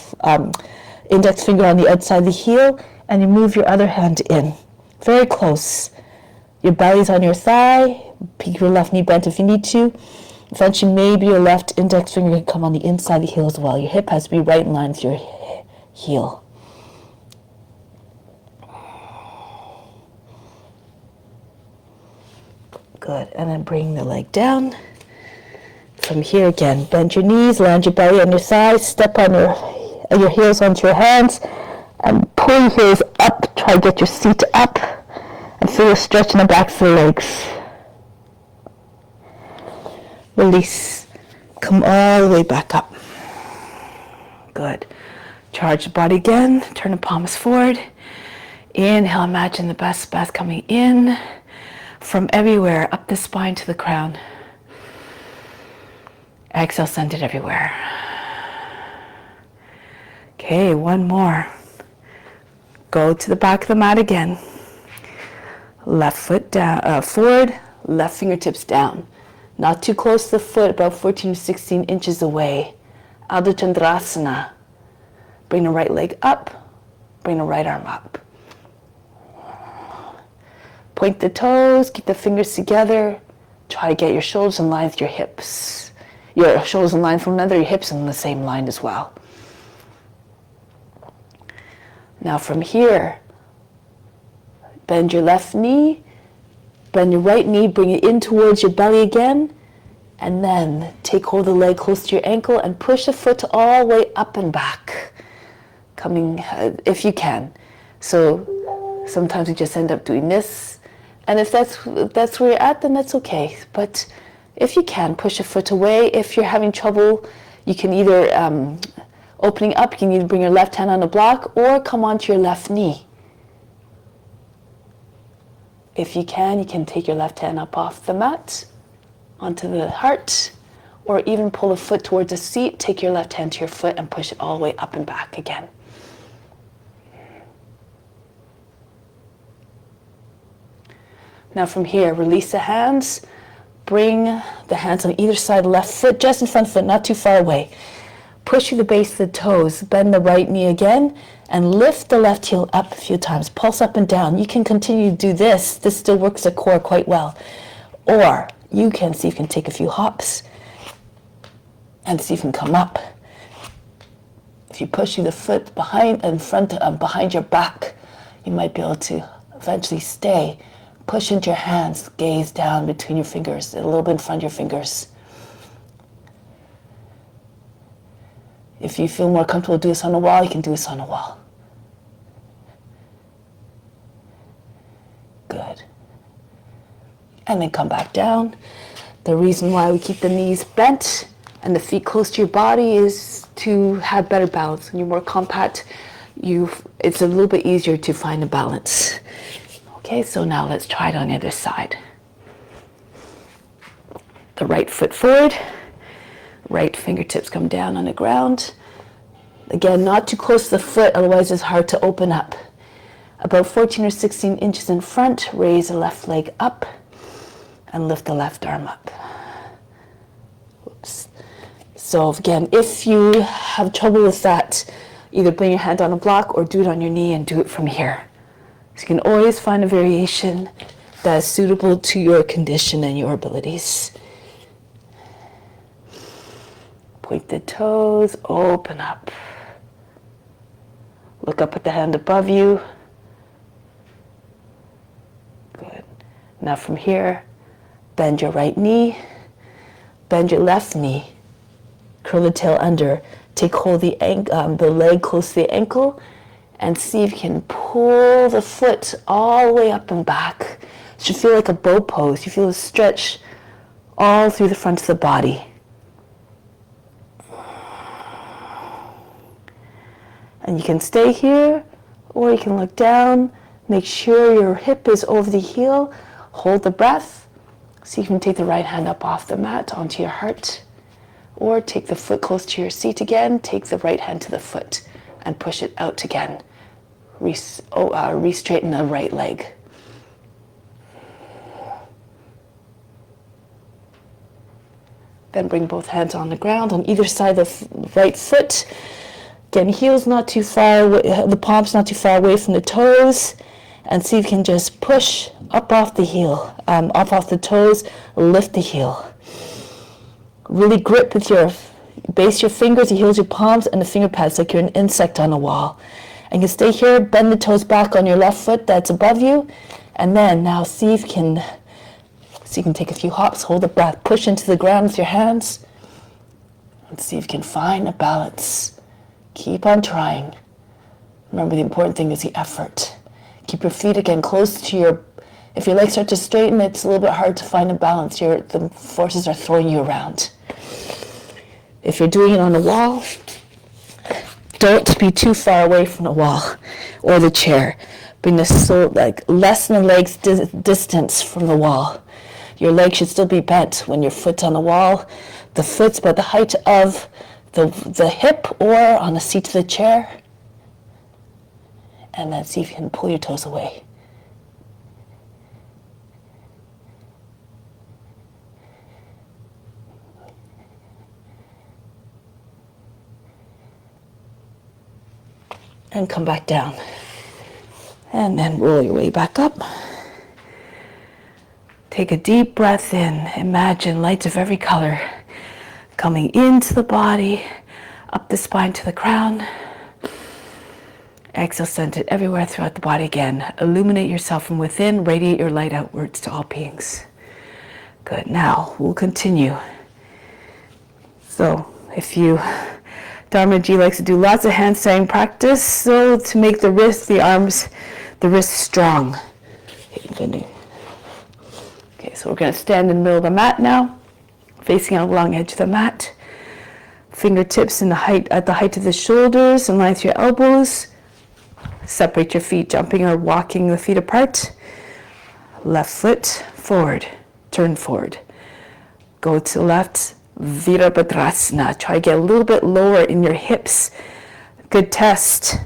index finger on the outside of the heel, and you move your other hand in. Very close. Your belly's on your thigh. Keep your left knee bent if you need to. Eventually, maybe your left index finger can come on the inside of the heel as well. Your hip has to be right in line with your heel. Good, and then bring the leg down. From here again, bend your knees, land your belly on your thighs, step on your heels onto your hands, and pull your heels up. Try to get your seat up, and feel a stretch in the backs of the legs. Release. Come all the way back up. Good. Charge the body again. Turn the palms forward. Inhale, imagine the best breath coming in from everywhere, up the spine to the crown. Exhale, send it everywhere. Okay, one more. Go to the back of the mat again. Left foot down, forward, left fingertips down. Not too close to the foot, about 14 to 16 inches away. Ardha Chandrasana. Bring the right leg up, bring the right arm up. Point the toes, keep the fingers together. try to get your shoulders in line with your hips. Your shoulders in line from one another, your hips in the same line as well. Now from here, bend your left knee, bend your right knee, bring it in towards your belly again, and then take hold of the leg close to your ankle and push the foot all the way up and back, coming if you can. So sometimes we just end up doing this, and if that's where you're at, then that's okay. But if you can, push a foot away. If you're having trouble, you can either opening up, you can either bring your left hand on the block or come onto your left knee. If you can take your left hand up off the mat onto the heart, or even pull a foot towards the seat, take your left hand to your foot and push it all the way up and back again. Now from here, release the hands, bring the hands on either side of the left foot, just in front of the foot, not too far away. Push through the base of the toes, bend the right knee again, and lift the left heel up a few times. Pulse up and down. You can continue to do this. This still works the core quite well. Or you can see if you can take a few hops and see if you can come up. If you push through the foot behind your back, you might be able to eventually stay. Push into your hands, gaze down between your fingers, a little bit in front of your fingers. If you feel more comfortable doing this on the wall, you can do this on the wall. Good. And then come back down. The reason why we keep the knees bent and the feet close to your body is to have better balance. When you're more compact, it's a little bit easier to find a balance. Okay, so now let's try it on the other side. The right foot forward. Right fingertips come down on the ground. Again, not too close to the foot, otherwise it's hard to open up. About 14 or 16 inches in front, raise the left leg up and lift the left arm up. Oops. So again, if you have trouble with that, either bring your hand on a block or do it on your knee and do it from here. So you can always find a variation that is suitable to your condition and your abilities. Point the toes, open up. Look up at the hand above you. Good. Now from here, bend your right knee, bend your left knee, curl the tail under, take hold of the leg close to the ankle, and see if you can pull the foot all the way up and back. It should feel like a bow pose. You feel a stretch all through the front of the body. And you can stay here, or you can look down. Make sure your hip is over the heel. Hold the breath. So you can take the right hand up off the mat onto your heart, or take the foot close to your seat again. Take the right hand to the foot and push it out again. Re-straighten the right leg. Then bring both hands on the ground on either side of the right foot. Again, heel's not too far away, the palms not too far away from the toes, and see if you can just push up off the heel, up off the toes, lift the heel. Really grip with your base, your fingers, the heels, your palms, and the finger pads like you're an insect on a wall. And you can stay here, bend the toes back on your left foot that's above you, and then now see if you can take a few hops, hold the breath, push into the ground with your hands, and see if you can find a balance. Keep on trying. Remember, the important thing is the effort. Keep your feet again close to if your legs start to straighten, it's a little bit hard to find a balance. The forces are throwing you around. If you're doing it on the wall, don't be too far away from the wall or the chair. Bring less than the legs distance from the wall. Your leg should still be bent when your foot's on the wall. The foot's about the height of the hip or on the seat of the chair, and then see if you can pull your toes away. And come back down. And then roll your way back up. Take a deep breath in. Imagine lights of every color coming into the body, up the spine to the crown. Exhale, send it everywhere throughout the body again. Illuminate yourself from within, radiate your light outwards to all beings. Good, now we'll continue. So if you, Dharma Ji likes to do lots of handstand practice, so to make the wrists, the arms, the wrists strong. Okay, so we're going to stand in the middle of the mat now, facing out along the edge of the mat. Fingertips at the height of the shoulders, in line with your elbows. Separate your feet, jumping or walking the feet apart. Left foot forward, turn forward. Go to the left, Virabhadrasana. Try to get a little bit lower in your hips. Good test.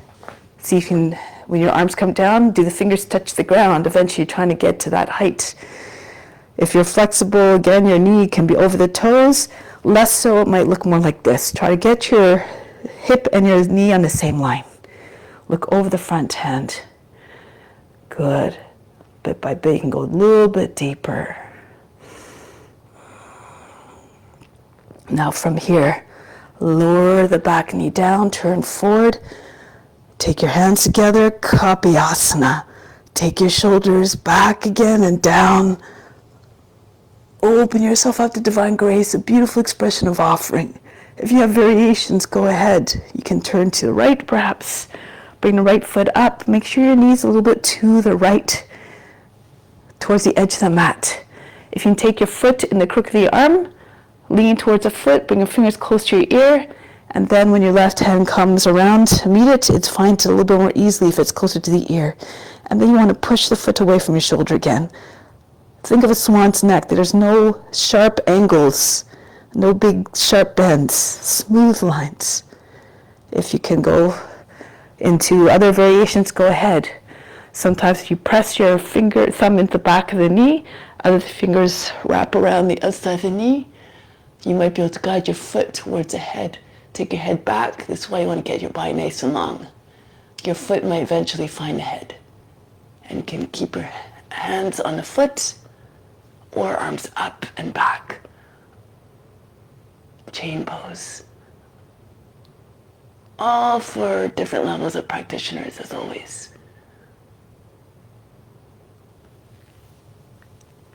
See if you can, when your arms come down, do the fingers touch the ground. Eventually you're trying to get to that height. If you're flexible, again, your knee can be over the toes. Less so, it might look more like this. Try to get your hip and your knee on the same line. Look over the front hand. Good. Bit by bit, you can go a little bit deeper. Now from here, lower the back knee down, turn forward. Take your hands together, Kapiyasana. Take your shoulders back again and down. Open yourself up to divine grace, a beautiful expression of offering. If you have variations, go ahead. You can turn to the right, perhaps. Bring the right foot up. Make sure your knee's a little bit to the right, towards the edge of the mat. If you can take your foot in the crook of the arm, lean towards the foot, bring your fingers close to your ear, and then when your left hand comes around to meet it, it's fine to a little bit more easily if it's closer to the ear. And then you want to push the foot away from your shoulder again. Think of a swan's neck. There's no sharp angles, no big sharp bends, smooth lines. If you can go into other variations, go ahead. Sometimes if you press your thumb into the back of the knee, other fingers wrap around the outside of the knee, you might be able to guide your foot towards the head. Take your head back. This is why you want to get your body nice and long. Your foot might eventually find the head. And you can keep your hands on the foot or arms up and back. Chain pose. All for different levels of practitioners, as always.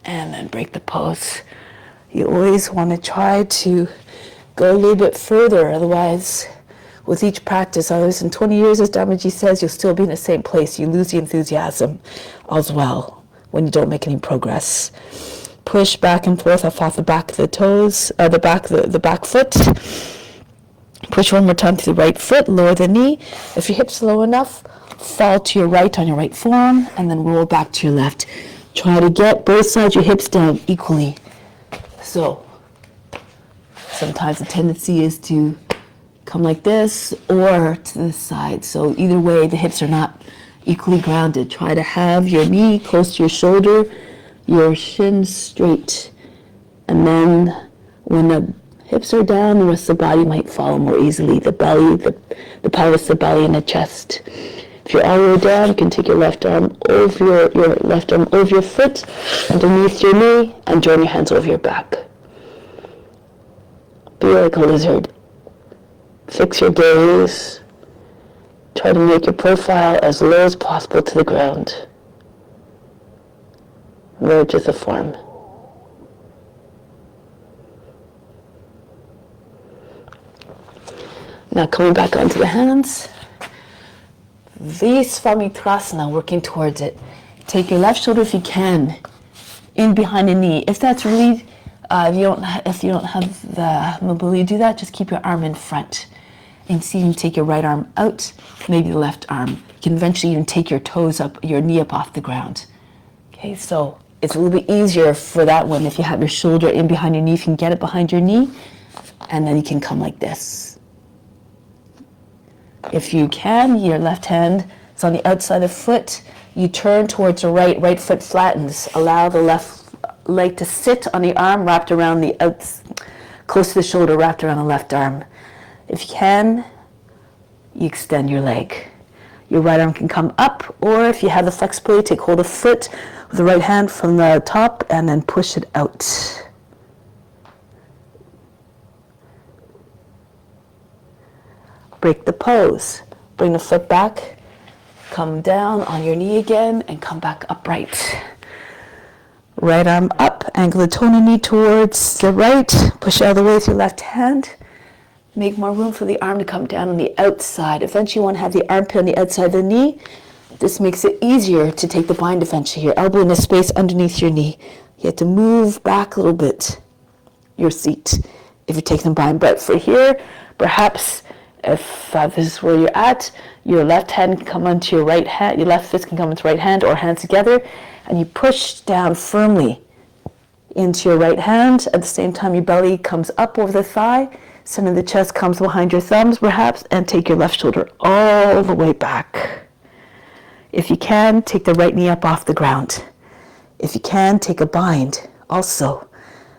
And then break the pose. You always want to try to go a little bit further, otherwise, with each practice, otherwise in 20 years, as Dharmaji says, you'll still be in the same place. You lose the enthusiasm as well when you don't make any progress. Push back and forth off the back of the toes, the back foot. Push one more time to the right foot, lower the knee. If your hips are low enough, fall to your right on your right forearm, and then roll back to your left. Try to get both sides of your hips down equally. So, sometimes the tendency is to come like this or to the side. So either way, the hips are not equally grounded. Try to have your knee close to your shoulder, your shins straight. And then when the hips are down, the rest of the body might follow more easily. The belly, the pelvis, the belly, and the chest. If you're all the way down, you can take your left arm over your left arm over your foot, underneath your knee, and join your hands over your back. Be like a lizard. Fix your gaze. Try to make your profile as low as possible to the ground. Merge with the form. Now coming back onto the hands. Visvamitrasana, working towards it. Take your left shoulder if you can, in behind the knee. If that's really, if you don't have the mobility to do that, just keep your arm in front. And see if you can take your right arm out, maybe the left arm. You can eventually even take your toes up, your knee up off the ground. Okay, so it's a little bit easier for that one if you have your shoulder in behind your knee. If you can get it behind your knee, and then you can come like this. If you can, your left hand is on the outside of the foot. You turn towards the right foot flattens. Allow the left leg to sit on the arm wrapped around close to the shoulder, wrapped around the left arm. If you can, you extend your leg. Your right arm can come up, or if you have the flexibility, take hold of foot with the right hand from the top and then push it out. Break the pose. Bring the foot back, come down on your knee again, and come back upright. Right arm up, angle the toe and knee towards the right, push out of the way with your left hand. Make more room for the arm to come down on the outside. Eventually you want to have the armpit on the outside of the knee. This makes it easier to take the bind eventually. Your elbow in the space underneath your knee. You have to move back a little bit, your seat, if you're taking the bind. But for here, perhaps if this is where you're at, your left hand can come onto your right hand, your left fist can come into right hand or hands together, and you push down firmly into your right hand. At the same time, your belly comes up over the thigh, center of the chest comes behind your thumbs perhaps, and take your left shoulder all the way back. If you can, take the right knee up off the ground. If you can, take a bind also.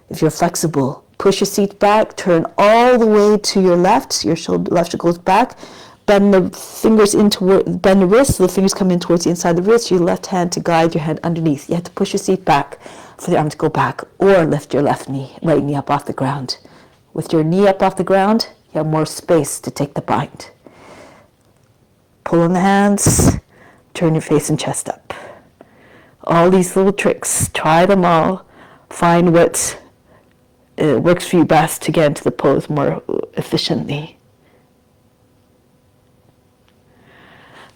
If you're flexible, push your seat back, turn all the way to your left, your left shoulder goes back, bend the fingers in toward, bend the wrist, so the fingers come in towards the inside of the wrist, your left hand to guide your hand underneath. You have to push your seat back for the arm to go back, or lift your left knee, right knee up off the ground. With your knee up off the ground, you have more space to take the bind. Pull in the hands, turn your face and chest up. All these little tricks, try them all, find what works for you best to get into the pose more efficiently.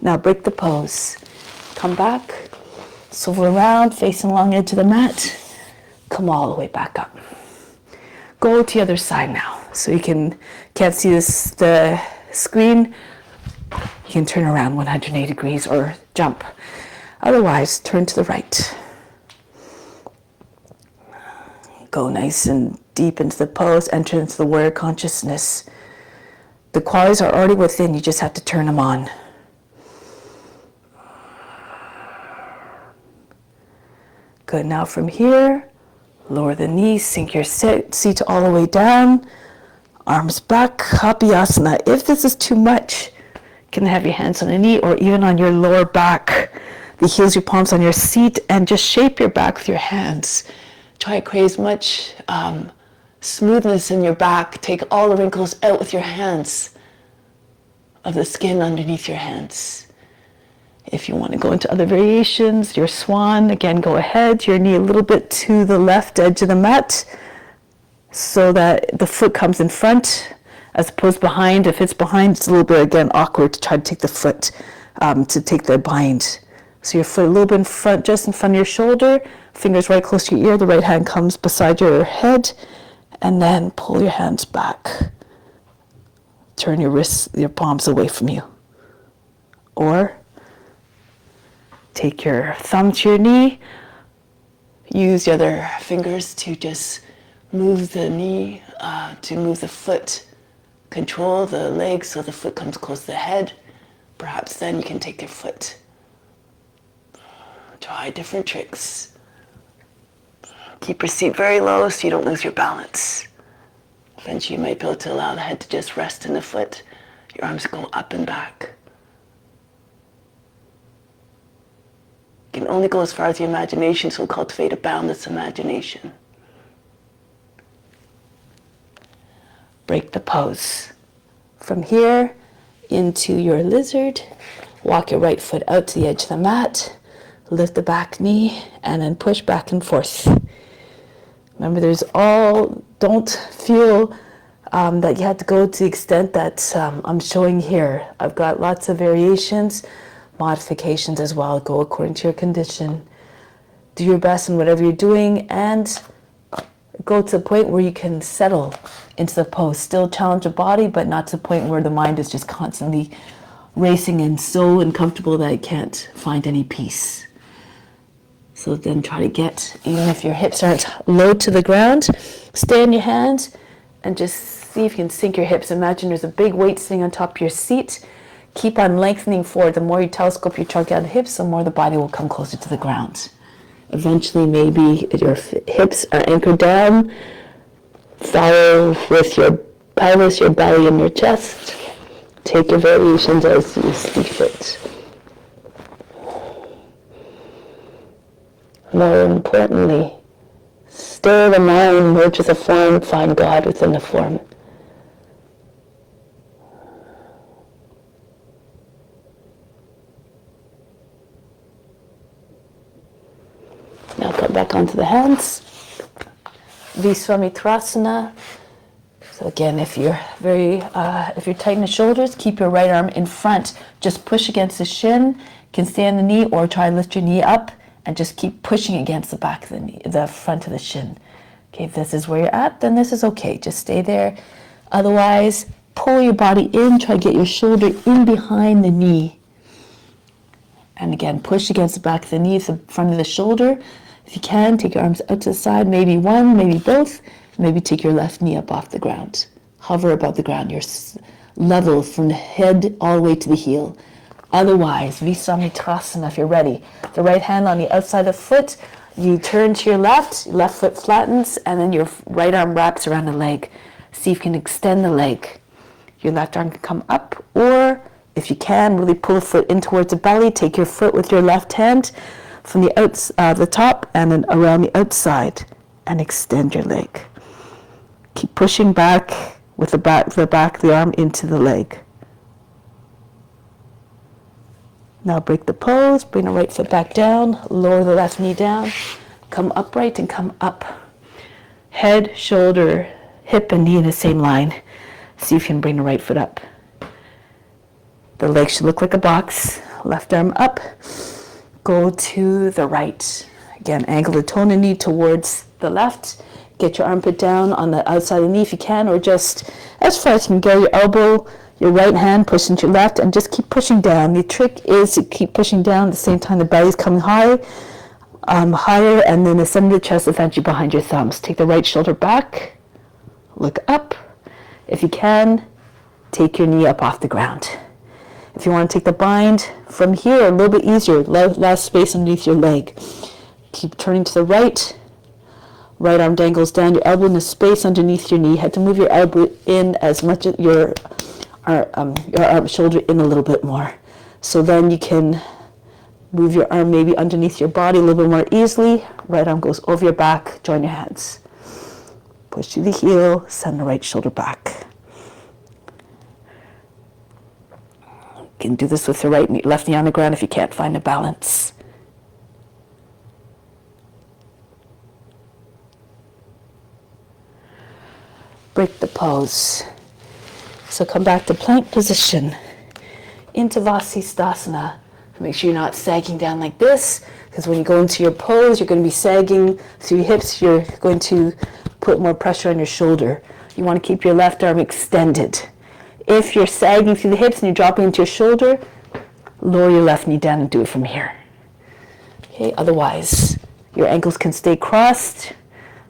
Now break the pose. Come back, swivel around, facing along the edge of the mat. Come all the way back up. Go to the other side now. So you can't see the screen. You can turn around 180 degrees or jump. Otherwise, turn to the right. Go nice and deep into the pose, enter into the warrior consciousness. The qualities are already within, you just have to turn them on. Good, now from here, lower the knees, sink your seat all the way down, arms back, Kapiyasana. If this is too much, you can have your hands on the knee or even on your lower back. The heels, your palms on your seat, and just shape your back with your hands. Try to create as much smoothness in your back. Take all the wrinkles out with your hands, of the skin underneath your hands. If you want to go into other variations, your swan, again, go ahead. Your knee a little bit to the left edge of the mat so that the foot comes in front as opposed behind. If it's behind, it's a little bit, again, awkward to try to take the foot, to take the bind. So your foot a little bit in front, just in front of your shoulder, fingers right close to your ear, the right hand comes beside your head, and then pull your hands back. Turn your wrists, your palms away from you. Or take your thumb to your knee, use the other fingers to just move the knee, to move the foot, control the leg so the foot comes close to the head. Perhaps then you can take your foot. Try different tricks. Keep your seat very low so you don't lose your balance. Eventually you might be able to allow the head to just rest in the foot. Your arms go up and back. You can only go as far as the imagination, so cultivate a boundless imagination. Break the pose. From here into your lizard, walk your right foot out to the edge of the mat, lift the back knee, and then push back and forth. Remember, don't feel that you have to go to the extent that I'm showing here. I've got lots of variations, modifications as well. Go according to your condition. Do your best in whatever you're doing and go to the point where you can settle into the pose. Still challenge the body, but not to the point where the mind is just constantly racing and so uncomfortable that it can't find any peace. So then try to get, even if your hips aren't low to the ground, stay on your hands and just see if you can sink your hips. Imagine there's a big weight sitting on top of your seat. Keep on lengthening forward. The more you telescope your trunk out of the hips, the more the body will come closer to the ground. Eventually, maybe your hips are anchored down. Follow with your pelvis, your belly, and your chest. Take your variations as you see fit. more importantly, stir the mind, merge with the form, find God within the form. Now come back onto the hands. Visvamitrasana. So again, if you're tight in the shoulders, keep your right arm in front. Just push against the shin. You can stay on the knee or try to lift your knee up and just keep pushing against the back of the knee, the front of the shin. Okay, if this is where you're at, then this is okay. Just stay there. Otherwise, pull your body in. Try to get your shoulder in behind the knee. And again, push against the back of the knee, the front of the shoulder. If you can, take your arms out to the side, maybe one, maybe both. Maybe take your left knee up off the ground. Hover above the ground. You're level from the head all the way to the heel. Otherwise, Visvamitrasana, if you're ready. The right hand on the outside of the foot. You turn to your left foot flattens, and then your right arm wraps around the leg. See if you can extend the leg. Your left arm can come up, or if you can, really pull the foot in towards the belly. Take your foot with your left hand from the top and then around the outside, and extend your leg. Keep pushing back with the back of the arm into the leg. Now break the pose, bring the right foot back down, lower the left knee down, come upright and come up. Head, shoulder, hip and knee in the same line. See if you can bring the right foot up. The leg should look like a box. Left arm up, go to the right. Again, angle the toe and the knee towards the left. Get your armpit down on the outside of the knee if you can, or just as far as you can go, your elbow, your right hand, push into your left, and just keep pushing down. The trick is to keep pushing down at the same time the belly's coming higher, and then the center of the chest eventually behind your thumbs. Take the right shoulder back, look up. If you can, take your knee up off the ground. If you want to take the bind from here, a little bit easier, less space underneath your leg. Keep turning to the right. Right arm dangles down, your elbow in the space underneath your knee. You have to move your elbow in as much as your shoulder in a little bit more. So then you can move your arm maybe underneath your body a little bit more easily. Right arm goes over your back, join your hands. Push through the heel, send the right shoulder back. You can do this with the left knee on the ground if you can't find a balance. Break the pose. So come back to plank position. Into Vasisthasana. Make sure you're not sagging down like this, because when you go into your pose, you're going to be sagging through your hips. You're going to put more pressure on your shoulder. You want to keep your left arm extended. If you're sagging through the hips and you're dropping into your shoulder, lower your left knee down and do it from here. Okay, otherwise, your ankles can stay crossed.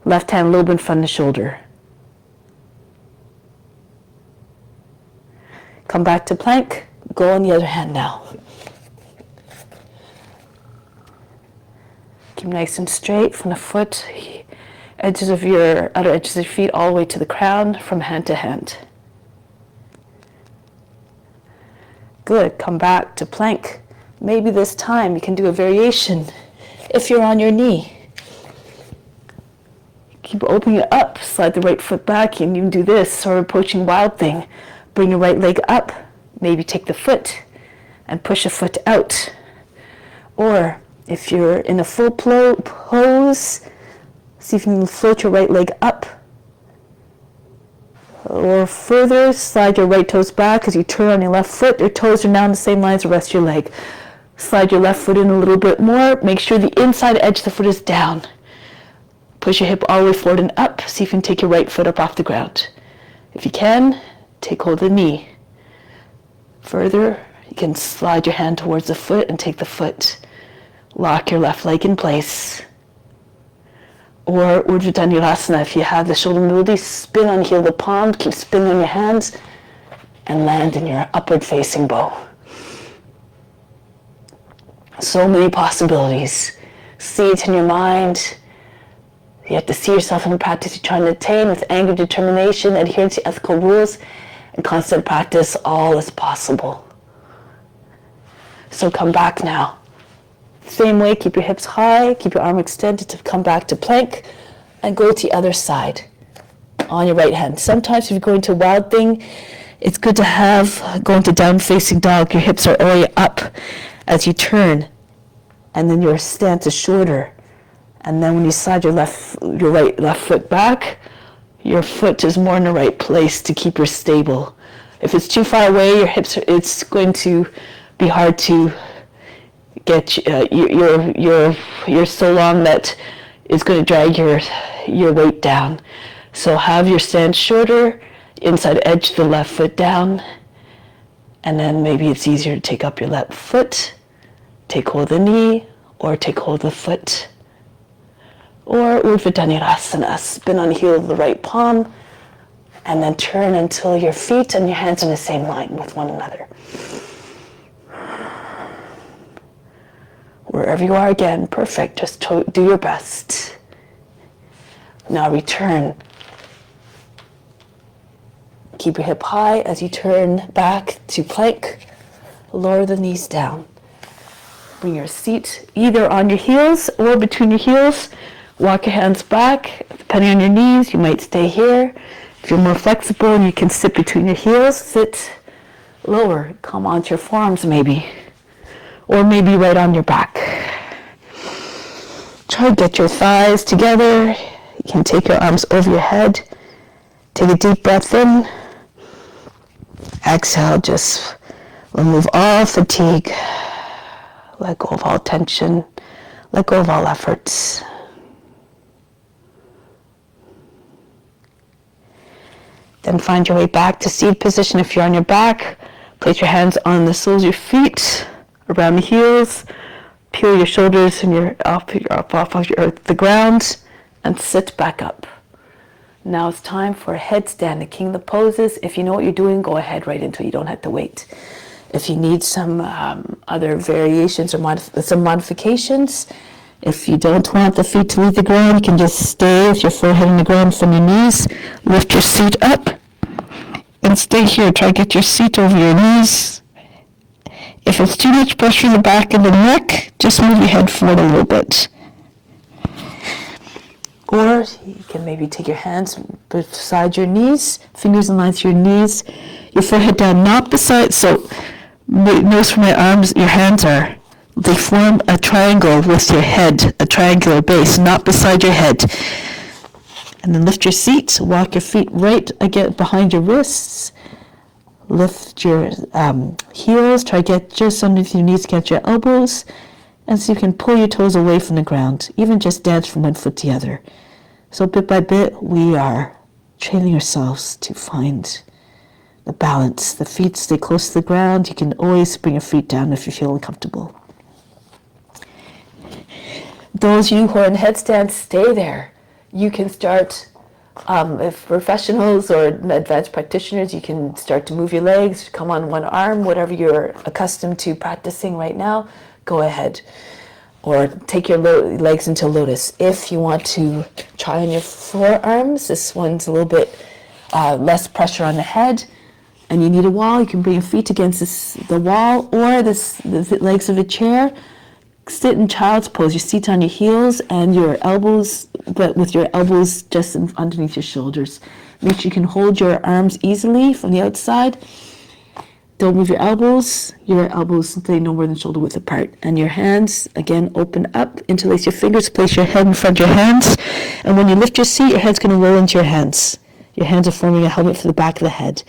Left hand a little bit in front of the shoulder. Come back to plank, go on the other hand now. Keep nice and straight from the foot, outer edges of your feet all the way to the crown, from hand to hand. Good, come back to plank. Maybe this time you can do a variation if you're on your knee. Keep opening it up, slide the right foot back, and you can do this, sort of approaching wild thing. Bring your right leg up, maybe take the foot and push a foot out. Or if you're in a full pose, see if you can float your right leg up. Or further, slide your right toes back as you turn on your left foot. Your toes are now in the same line as the rest of your leg. Slide your left foot in a little bit more. Make sure the inside edge of the foot is down. Push your hip all the way forward and up. See if you can take your right foot up off the ground. If you can, take hold of the knee. Further, you can slide your hand towards the foot and take the foot. Lock your left leg in place. Or Urdhva Dhanurasana, if you have the shoulder mobility, spin on the heel of the palm, keep spinning on your hands, and land in your upward facing bow. So many possibilities. See it in your mind. You have to see yourself in the practice you're trying to attain with anger, determination, adherence to ethical rules, and constant practice. All is possible. So come back now. Same way, keep your hips high, keep your arm extended to come back to plank, and go to the other side on your right hand. Sometimes if you're going to wild thing, it's good to have, going to down facing dog, your hips are already up as you turn, and then your stance is shorter. And then when you slide your left foot back, your foot is more in the right place to keep her stable. If it's too far away, your hips, it's going to be hard to get, you're so long that it's going to drag your weight down. So have your stance shorter, inside edge the left foot down, and then maybe it's easier to take up your left foot, take hold of the knee, or take hold of the foot. Or Urdhva Dhanurasana, spin on the heel of the right palm, and then turn until your feet and your hands are in the same line with one another. Wherever you are again, perfect, just do your best. Now return. Keep your hip high as you turn back to plank. Lower the knees down. Bring your seat either on your heels or between your heels. Walk your hands back. Depending on your knees, you might stay here. If you're more flexible and you can sit between your heels, sit lower. Come onto your forearms maybe. Or maybe right on your back. Try to get your thighs together. You can take your arms over your head. Take a deep breath in. Exhale, just remove all fatigue. Let go of all tension. Let go of all efforts. Then find your way back to seated position. If you're on your back, place your hands on the soles of your feet, around the heels. Peel your shoulders and your off the ground, and sit back up. Now it's time for a headstand, the king of the poses. If you know what you're doing, go ahead right into it. You don't have to wait. If you need some other variations or some modifications, if you don't want the feet to leave the ground, you can just stay with your forehead on the ground from your knees. Lift your seat up and stay here. Try to get your seat over your knees. If it's too much pressure in the back of the neck, just move your head forward a little bit. Or you can maybe take your hands beside your knees, fingers in line through your knees, your forehead down, not beside, so notice where my arms, your hands are. They form a triangle with your head, a triangular base, not beside your head. And then lift your seat, walk your feet right again behind your wrists. Lift your heels, try to get just underneath your knees, get your elbows, and so you can pull your toes away from the ground, even just dance from one foot to the other. So bit by bit, we are training ourselves to find the balance. The feet stay close to the ground. You can always bring your feet down if you feel uncomfortable. Those of you who are in headstands, stay there. You can start, if professionals or advanced practitioners, you can start to move your legs, come on one arm, whatever you're accustomed to practicing right now, go ahead. Or take your legs into lotus. If you want to try on your forearms, this one's a little bit less pressure on the head, and you need a wall, you can bring your feet against the wall or the legs of a chair. Sit in child's pose, your seat on your heels and your elbows, but with your elbows just underneath your shoulders. Make sure you can hold your arms easily from the outside. Don't move your elbows stay no more than shoulder width apart. And your hands, again, open up, interlace your fingers, place your head in front of your hands. And when you lift your seat, your head's going to roll into your hands. Your hands are forming a helmet for the back of the head.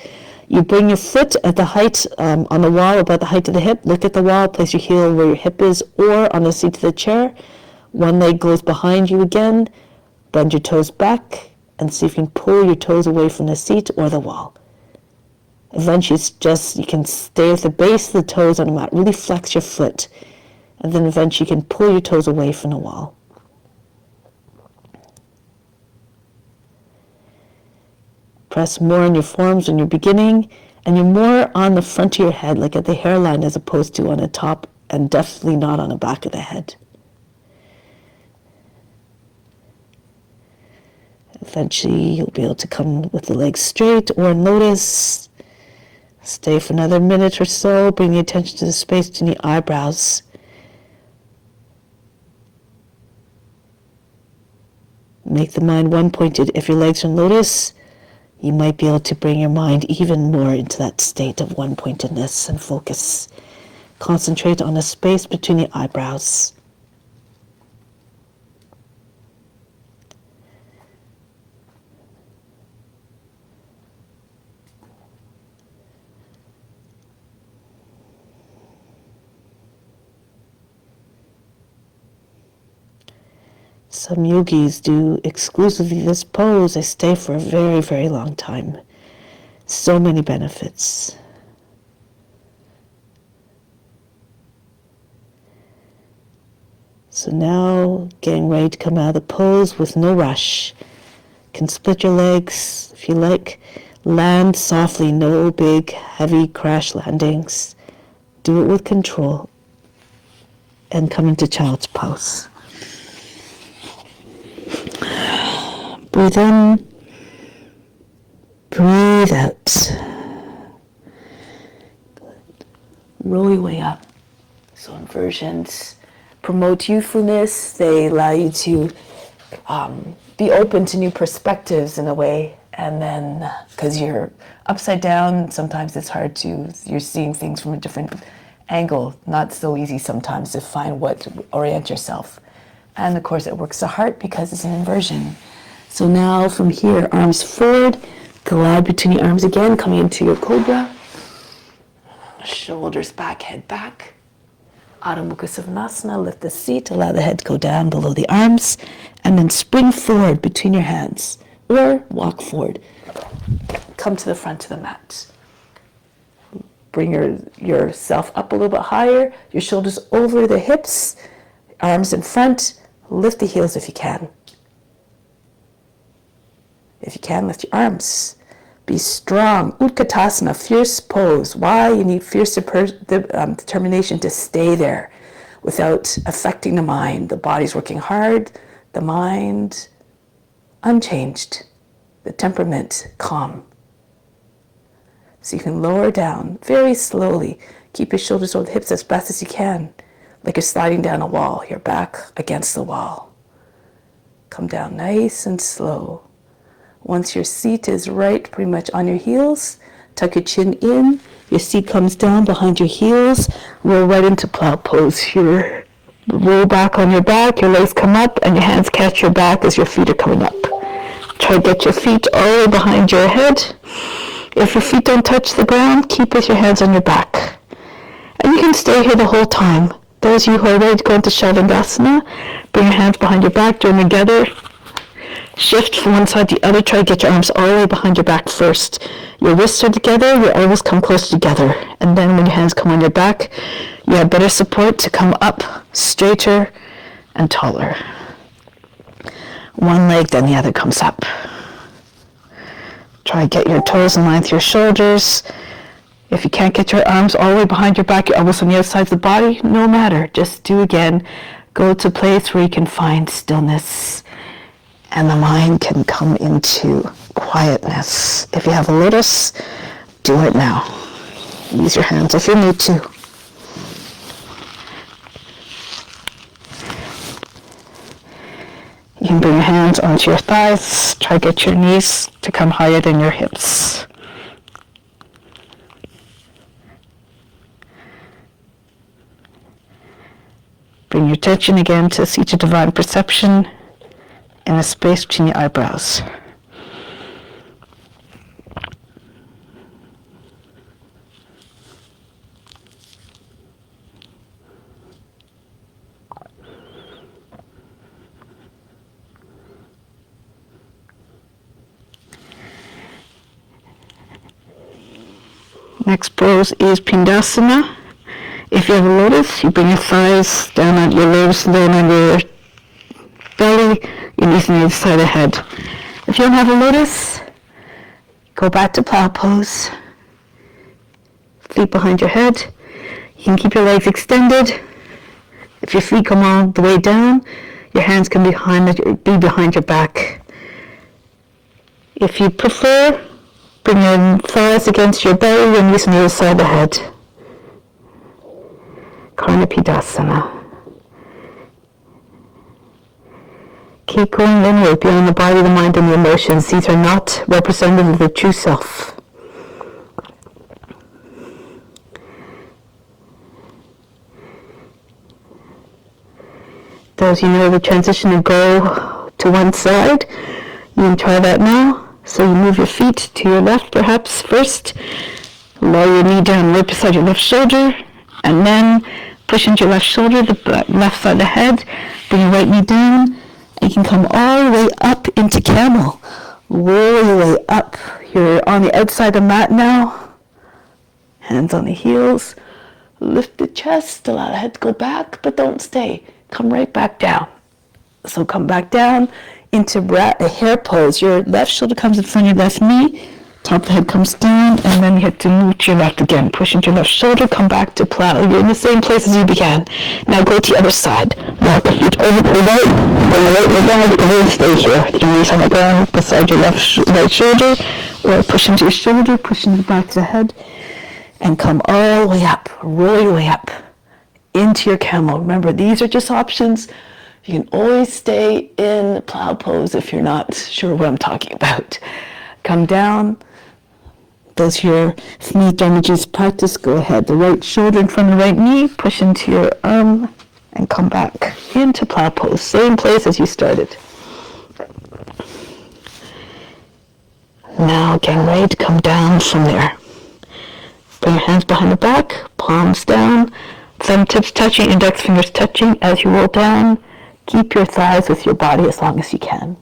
You bring your foot at the height, on the wall, about the height of the hip. Look at the wall, place your heel where your hip is, or on the seat of the chair. One leg goes behind you again. Bend your toes back, and see if you can pull your toes away from the seat or the wall. Eventually, it's just, you can stay at the base of the toes on the mat. Really flex your foot. And then eventually you can pull your toes away from the wall. Press more on your forearms when you're beginning, and you're more on the front of your head, like at the hairline, as opposed to on the top, and definitely not on the back of the head. Eventually, you'll be able to come with the legs straight or in lotus. Stay for another minute or so. Bring the attention to the space between the eyebrows. Make the mind one-pointed. If your legs are in lotus, you might be able to bring your mind even more into that state of one-pointedness and focus. Concentrate on the space between the eyebrows. Some yogis do exclusively this pose. They stay for a very, very long time. So many benefits. So now, getting ready to come out of the pose with no rush. You can split your legs if you like. Land softly, no big, heavy crash landings. Do it with control. And come into child's pose. Breathe in, breathe out. Roll your way up. So inversions promote youthfulness. They allow you to be open to new perspectives in a way. And then, because you're upside down, sometimes it's hard to, you're seeing things from a different angle. Not so easy sometimes to find what to orient yourself. And of course it works the heart because it's an inversion. So now from here, arms forward, glide between your arms again, coming into your cobra. Shoulders back, head back. Adho Mukha Savasana, lift the seat, allow the head to go down below the arms, and then spring forward between your hands, or walk forward. Come to the front of the mat. Bring yourself up a little bit higher, your shoulders over the hips, arms in front, lift the heels if you can. If you can, lift your arms. Be strong. Utkatasana, fierce pose. Why? You need fierce determination to stay there without affecting the mind. The body's working hard, the mind unchanged, the temperament calm. So you can lower down very slowly. Keep your shoulders over the hips as fast as you can, like you're sliding down a wall, your back against the wall. Come down nice and slow. Once your seat is right, pretty much on your heels, tuck your chin in, your seat comes down behind your heels, roll right into plow pose here. Roll back on your back, your legs come up, and your hands catch your back as your feet are coming up. Try to get your feet all the way behind your head. If your feet don't touch the ground, keep with your hands on your back. And you can stay here the whole time. Those of you who are ready to go into Shavasana, bring your hands behind your back, join together. Shift from one side to the other. Try to get your arms all the way behind your back first. Your wrists are together, your elbows come close together. And then when your hands come on your back, you have better support to come up straighter and taller. One leg, then the other comes up. Try to get your toes in line with your shoulders. If you can't get your arms all the way behind your back, your elbows on the outside of the body, no matter. Just do again. Go to a place where you can find stillness and the mind can come into quietness. If you have a lotus, do it now. Use your hands if you need to. You can bring your hands onto your thighs. Try to get your knees to come higher than your hips. Bring your attention again to seat of divine perception in a space between your eyebrows. Next pose is Pindasana. If you have a lotus, you bring your thighs down on your legs, down on your belly, your knees on the other side of the head. If you don't have a lotus, go back to plow pose. Feet behind your head. You can keep your legs extended. If your feet come all the way down, your hands can be behind your back. If you prefer, bring your thighs against your belly and knees on the other side of the head. Karnapidasana. Keep going inward beyond the body, the mind, and the emotions. These are not representative of the true self. Those you know the transition to go to one side, you can try that now. So you move your feet to your left perhaps first. Lower your knee down right beside your left shoulder, and then push into your left shoulder, the left side of the head. Bring your right knee down. You can come all the way up into camel. Roll your way up. You're on the outside of the mat now. Hands on the heels. Lift the chest. Allow the head to go back, but don't stay. Come right back down. So come back down into a hare pose. Your left shoulder comes in front of your left knee. Top of the head comes down, and then you have to move to your left again. Push into your left shoulder, come back to plow. You're in the same place as you began. Now go to the other side. Walk the feet over to the right, bring the right leg down, and then stay here. Your knees on the ground beside your right shoulder, or push into your shoulder, push into the back of the head, and come all the way up. Roll your way up into your camel. Remember, these are just options. You can always stay in plow pose if you're not sure what I'm talking about. Come down. Those your knee damages practice, go ahead. The right shoulder in front of the right knee, push into your arm, and come back into plow pose. Same place as you started. Now getting ready to come down from there. Bring your hands behind the back, palms down, thumb tips touching, index fingers touching as you roll down. Keep your thighs with your body as long as you can.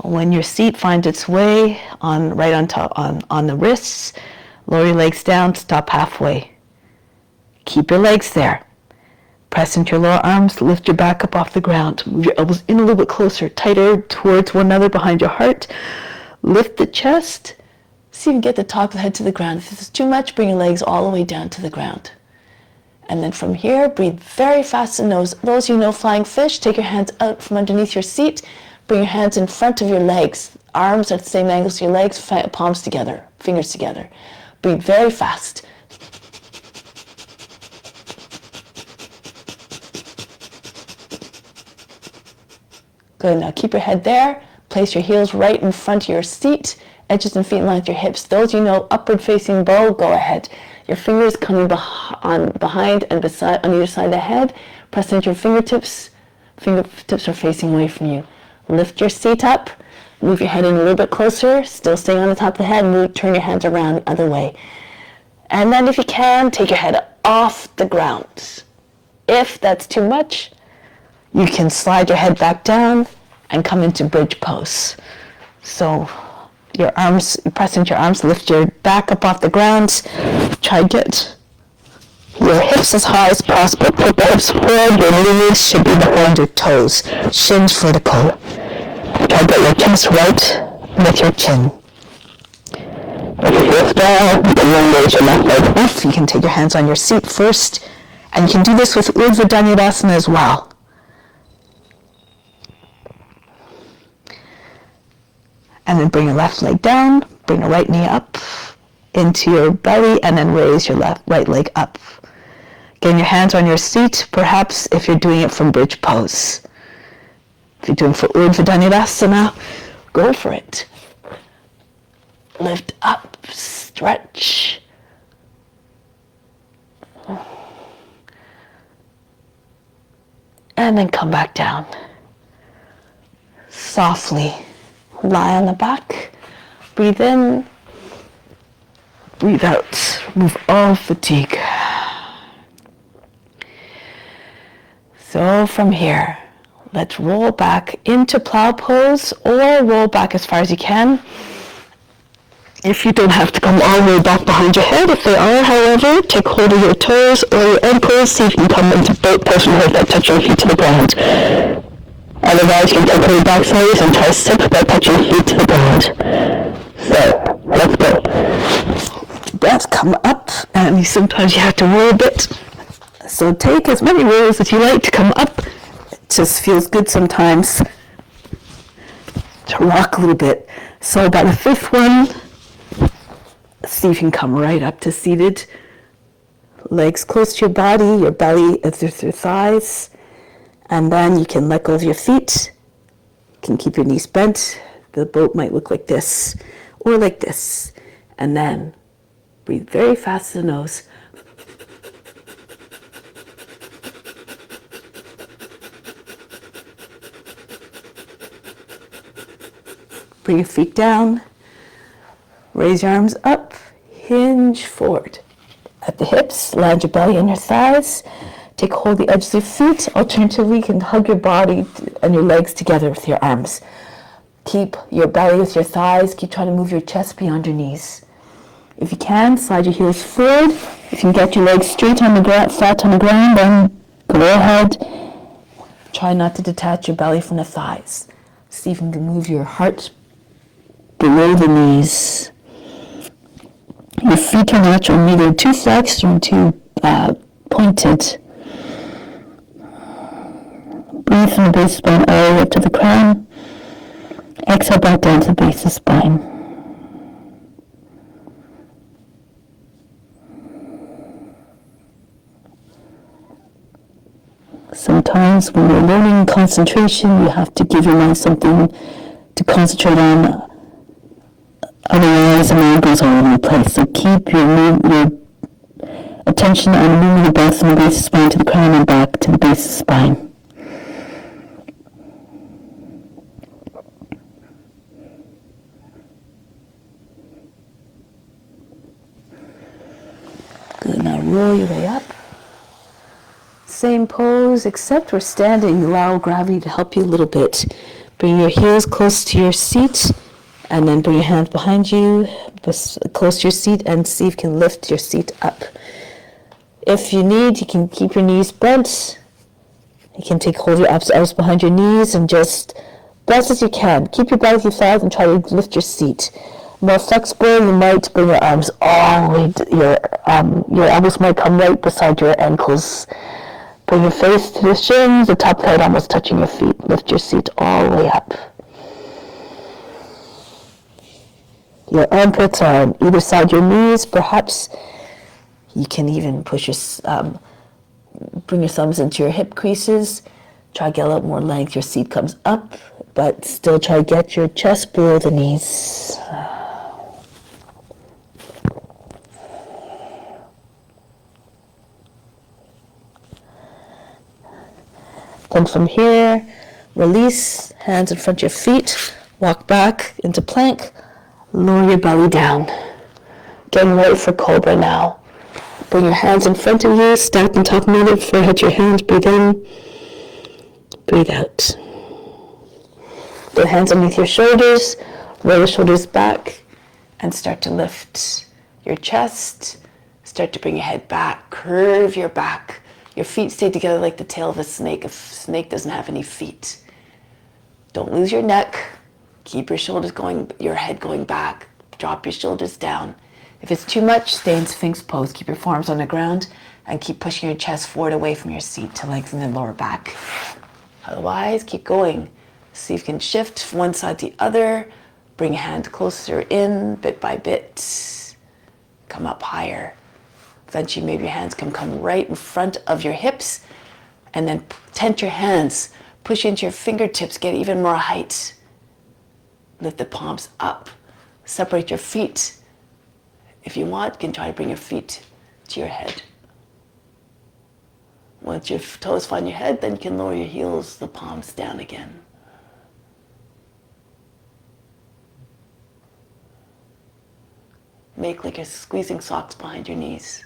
When your seat finds its way right on top on the wrists, lower your legs down, stop halfway. Keep your legs there. Press into your lower arms, lift your back up off the ground. Move your elbows in a little bit closer, tighter towards one another behind your heart. Lift the chest. See if you can get the top of the head to the ground. If it's too much, bring your legs all the way down to the ground. And then from here, breathe very fast in nose. Those you know flying fish, take your hands out from underneath your seat. Bring your hands in front of your legs. Arms at the same angle as your legs, palms together, fingers together. Breathe very fast. Good, now keep your head there. Place your heels right in front of your seat. Edges and feet in line with your hips. Those you know upward facing bow, go ahead. Your fingers coming behind and beside on either side of the head. Press into your fingertips. Fingertips are facing away from you. Lift your seat up, move your head in a little bit closer, still staying on the top of the head, turn your hands around the other way. And then if you can, take your head off the ground. If that's too much, you can slide your head back down and come into bridge pose. So your arms, press into your arms, lift your back up off the ground, try to get your hips as high as possible. Put the hips forward, your knees should be behind your toes, shins vertical. Try to get your chest right with your chin. If you feel down, then raise your left leg up. You can take your hands on your seat first, and you can do this with Urdhva Dhanurasana as well. And then bring your left leg down, bring your right knee up into your belly, and then raise your right leg up. Getting your hands on your seat, perhaps if you're doing it from bridge pose. If you're doing for Urdhva Dhanurasana, go for it. Lift up, stretch. And then come back down. Softly lie on the back. Breathe in. Breathe out. Remove all fatigue. So from here, let's roll back into plow pose or roll back as far as you can. If you don't have to come all the way back behind your head, if they are, however, take hold of your toes or your ankles, see if you can come into boat pose and hold that, touch your feet to the ground. Otherwise, you can take your back sideways and try to sit without touching your feet to the ground. So, let's go. Breath, come up, and sometimes you have to roll a bit. So take as many rolls as you like to come up. It just feels good sometimes to rock a little bit. So by the fifth one, see if you can come right up to seated. Legs close to your body, your belly is your thighs. And then you can let go of your feet. You can keep your knees bent. The boat might look like this or like this. And then breathe very fast to the nose. Bring your feet down. Raise your arms up. Hinge forward. At the hips, land your belly on your thighs. Take hold of the edges of your feet. Alternatively, you can hug your body and your legs together with your arms. Keep your belly with your thighs. Keep trying to move your chest beyond your knees. If you can, slide your heels forward. If you can get your legs straight on the ground, flat on the ground, then go ahead. Try not to detach your belly from the thighs. See if you can move your heart below the knees. Your feet are natural, neither too flexed or too pointed. Breathe from the base of the spine all the way up to the crown. Exhale back down to the base of the spine. Sometimes when you're learning concentration, you have to give your mind something to concentrate on. Otherwise, the mind goes all over the place. So keep your attention on moving the breath from the base of the spine to the crown and back to the base of the spine. Good. Now roll your way up. Same pose, except we're standing. Allow gravity to help you a little bit. Bring your heels close to your seat. And then bring your hands behind you, close to your seat, and see if you can lift your seat up. If you need, you can keep your knees bent. You can take hold of your arms behind your knees and just best as you can. Keep your belly flat and try to lift your seat. More flexible, you might bring your arms all the way. Your elbows might come right beside your ankles. Bring your face to the shins, the top of the head almost touching your feet. Lift your seat all the way up. Your armpits are on either side of your knees. Perhaps you can even push bring your thumbs into your hip creases. Try to get a little more length. Your seat comes up, but still try to get your chest below the knees. Then from here, release, hands in front of your feet. Walk back into plank. Lower your belly down. Getting ready for cobra now. Bring your hands in front of you, stacked on top of each other, forehead to your hands. Breathe in, breathe out. Put your hands underneath your shoulders, roll the shoulders back, and start to lift your chest. Start to bring your head back, curve your back. Your feet stay together like the tail of a snake. A snake doesn't have any feet. Don't lose your neck. Keep your shoulders going, your head going back. Drop your shoulders down. If it's too much, stay in Sphinx pose. Keep your forearms on the ground and keep pushing your chest forward away from your seat to lengthen the lower back. Otherwise, keep going. See if you can shift from one side to the other. Bring a hand closer in, bit by bit. Come up higher. Eventually, maybe your hands can come right in front of your hips. And then tent your hands. Push into your fingertips, get even more height. Lift the palms up. Separate your feet. If you want, you can try to bring your feet to your head. Once your toes find your head, then you can lower your heels, the palms down again. Make like you're squeezing socks behind your knees.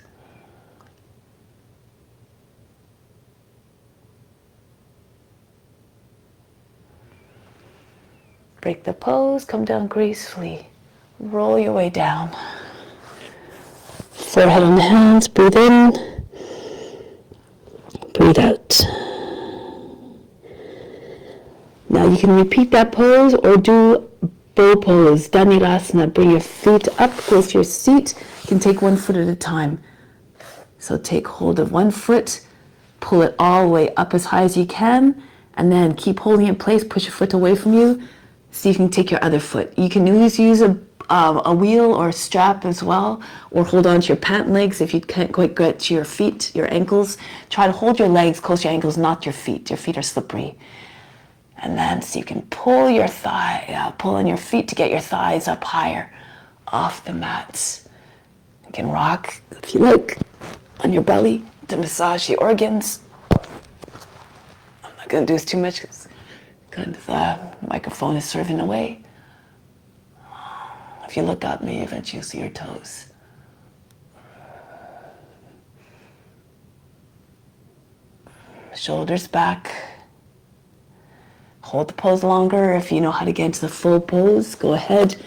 Break the pose, come down gracefully. Roll your way down. Forehead on the hands, breathe in, breathe out. Now you can repeat that pose or do bow pose, Dhanurasana. Bring your feet up close to your seat. You can take one foot at a time. So take hold of one foot, pull it all the way up as high as you can, and then keep holding it in place, push your foot away from you. See if you can take your other foot. You can always use a a wheel or a strap as well, or hold on to your pant legs if you can't quite get to your feet, your ankles. Try to hold your legs close to your ankles, not your feet. Your feet are slippery. And then so you can pull your pull on your feet to get your thighs up higher off the mats. You can rock, if you like, on your belly to massage the organs. I'm not going to do this too much because the microphone is sort of in the way. If you look up, maybe eventually you'll see your toes. Shoulders back. Hold the pose longer. If you know how to get into the full pose, go ahead.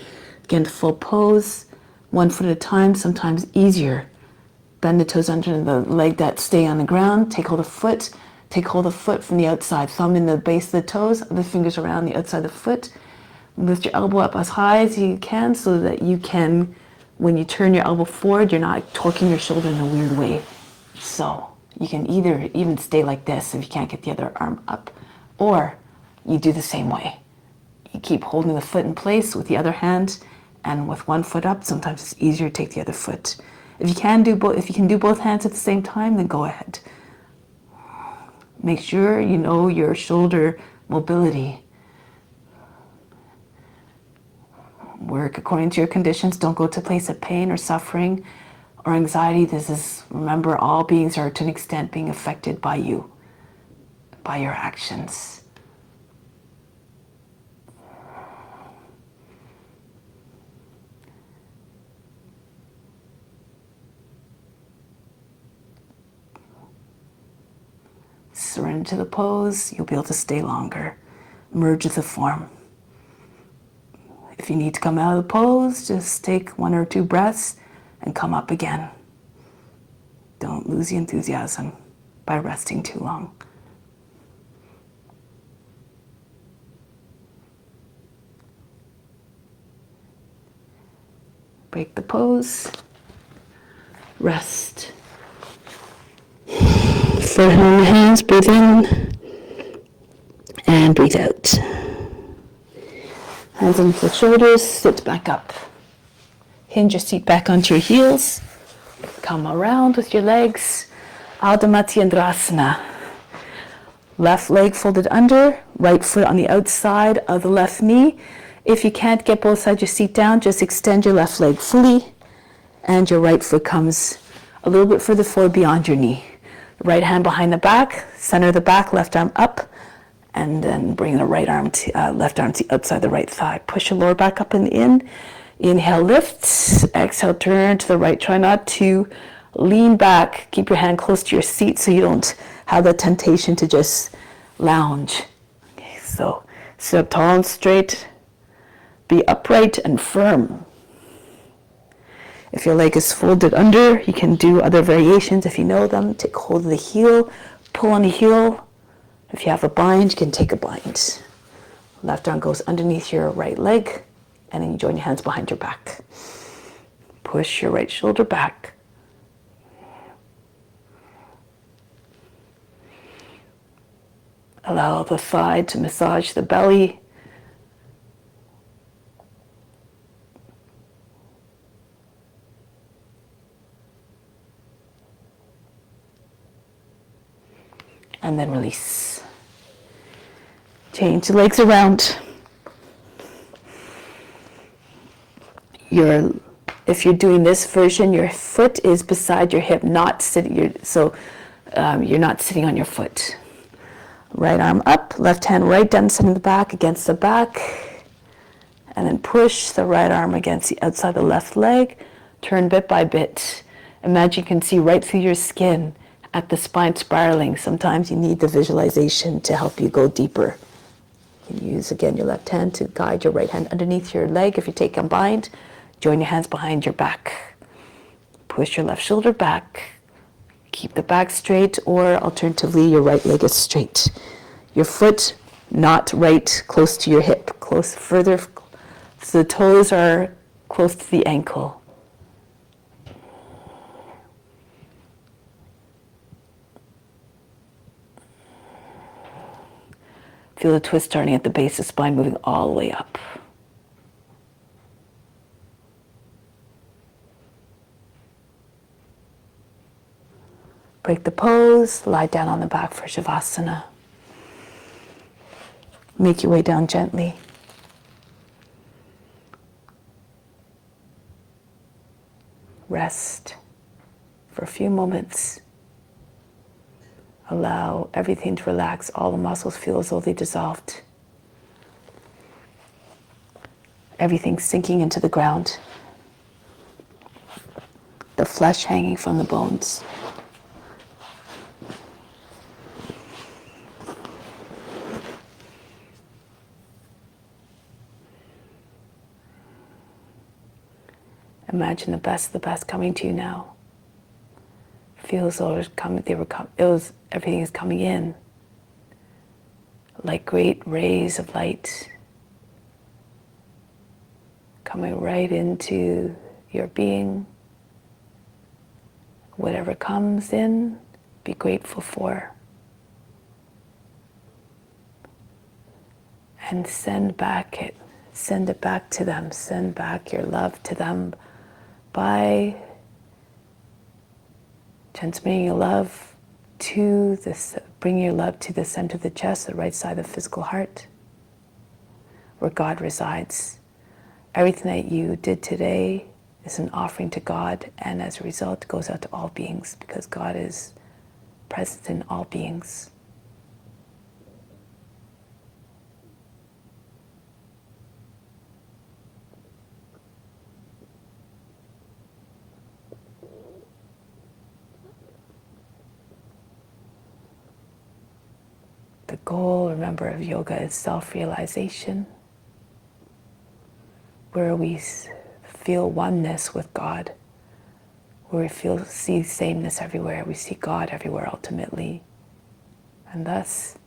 Get into full pose. 1 foot at a time, sometimes easier. Bend the toes under the leg that stay on the ground. Take hold of the foot. Take hold of the foot from the outside. Thumb in the base of the toes, other fingers around the outside of the foot. Lift your elbow up as high as you can so that you can, when you turn your elbow forward, you're not torquing your shoulder in a weird way. So you can either even stay like this if you can't get the other arm up, or you do the same way. You keep holding the foot in place with the other hand, and with 1 foot up, sometimes it's easier to take the other foot. If you can do both hands at the same time, then go ahead. Make sure you know your shoulder mobility. Work according to your conditions. Don't go to a place of pain or suffering or anxiety. Remember, all beings are to an extent being affected by you, by your actions. Surrender to the pose, you'll be able to stay longer. Merge with the form. If you need to come out of the pose, just take 1 or 2 breaths and come up again. Don't lose the enthusiasm by resting too long. Break the pose. Rest. Forehead on the hands, breathe in and breathe out. Hands underneath the shoulders, sit back up. Hinge your seat back onto your heels. Come around with your legs. Ardha Matsyendrasana. Left leg folded under, right foot on the outside of the left knee. If you can't get both sides of your seat down, just extend your left leg fully, and your right foot comes a little bit further forward beyond your knee. Right hand behind the back, center of the back, left arm up, and then bring the left arm to the outside the right thigh. Push your lower back up and in. Inhale, lift. Exhale, turn to the right. Try not to lean back. Keep your hand close to your seat so you don't have the temptation to just lounge. Okay, so sit up tall and straight. Be upright and firm. If your leg is folded under, you can do other variations if you know them. Take hold of the heel, pull on the heel. If you have a bind, you can take a bind. Left arm goes underneath your right leg, and then you join your hands behind your back. Push your right shoulder back. Allow the thigh to massage the belly. And then release. Change the legs around. If you're doing this version, your foot is beside your hip, not sitting. You're not sitting on your foot. Right arm up, left hand right down the center of the back against the back, and then push the right arm against the outside of the left leg. Turn bit by bit. Imagine you can see right through your skin at the spine spiraling. Sometimes you need the visualization to help you go deeper. You can use, again, your left hand to guide your right hand underneath your leg. If you take combined, join your hands behind your back. Push your left shoulder back. Keep the back straight, or alternatively, your right leg is straight. Your foot not right close to your hip, close further, so the toes are close to the ankle. Feel the twist starting at the base of the spine, moving all the way up. Break the pose, lie down on the back for Shavasana. Make your way down gently. Rest for a few moments. Allow everything to relax. All the muscles feel as though they dissolved. Everything sinking into the ground. The flesh hanging from the bones. Imagine the best coming to you now. Feel as though everything is coming in like great rays of light coming right into your being. Whatever comes in, be grateful for. And send it back to them. Send back your love to them by transmitting your love to this, bring your love to the center of the chest, the right side of the physical heart, where God resides. Everything that you did today is an offering to God, and as a result, it goes out to all beings, because God is present in all beings. The goal, remember, of yoga is self-realization, where we feel oneness with God, where we see sameness everywhere. We see God everywhere ultimately. And thus,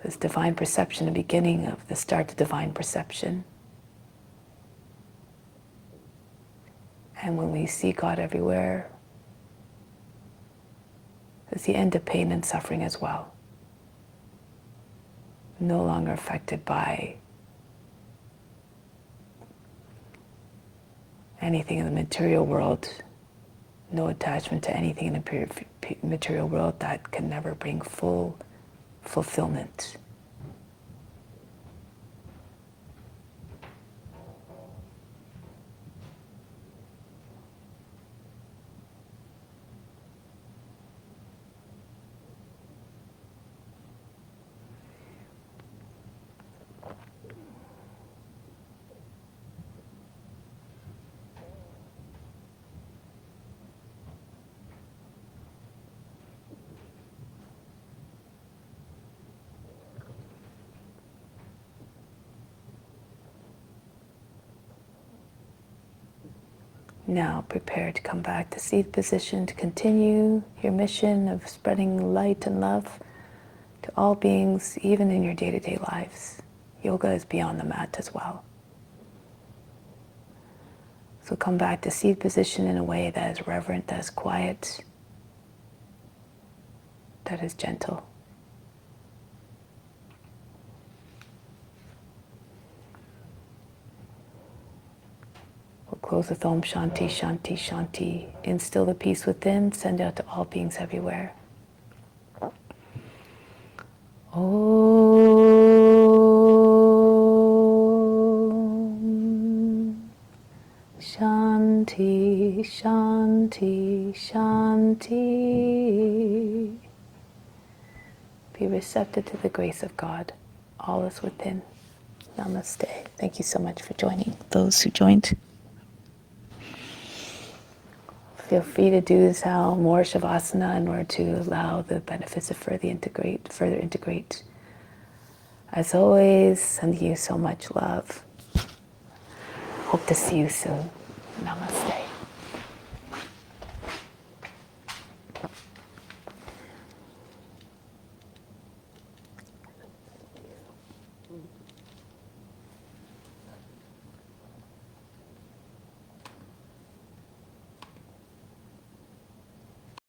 this divine perception, the beginning of the start of divine perception. And when we see God everywhere, it's the end of pain and suffering as well. No longer affected by anything in the material world, no attachment to anything in the material world that can never bring full fulfillment. Now prepare to come back to seated position to continue your mission of spreading light and love to all beings, even in your day-to-day lives. Yoga is beyond the mat as well. So come back to seated position in a way that is reverent, that is quiet, that is gentle. We'll close with Om Shanti, Shanti, Shanti. Instill the peace within, send out to all beings everywhere. Om Shanti, Shanti, Shanti. Be receptive to the grace of God. All is within. Namaste. Thank you so much for joining. Those who joined, feel free to do some more Shavasana in order to allow the benefits of further integrate. As always, sending you so much love. Hope to see you soon.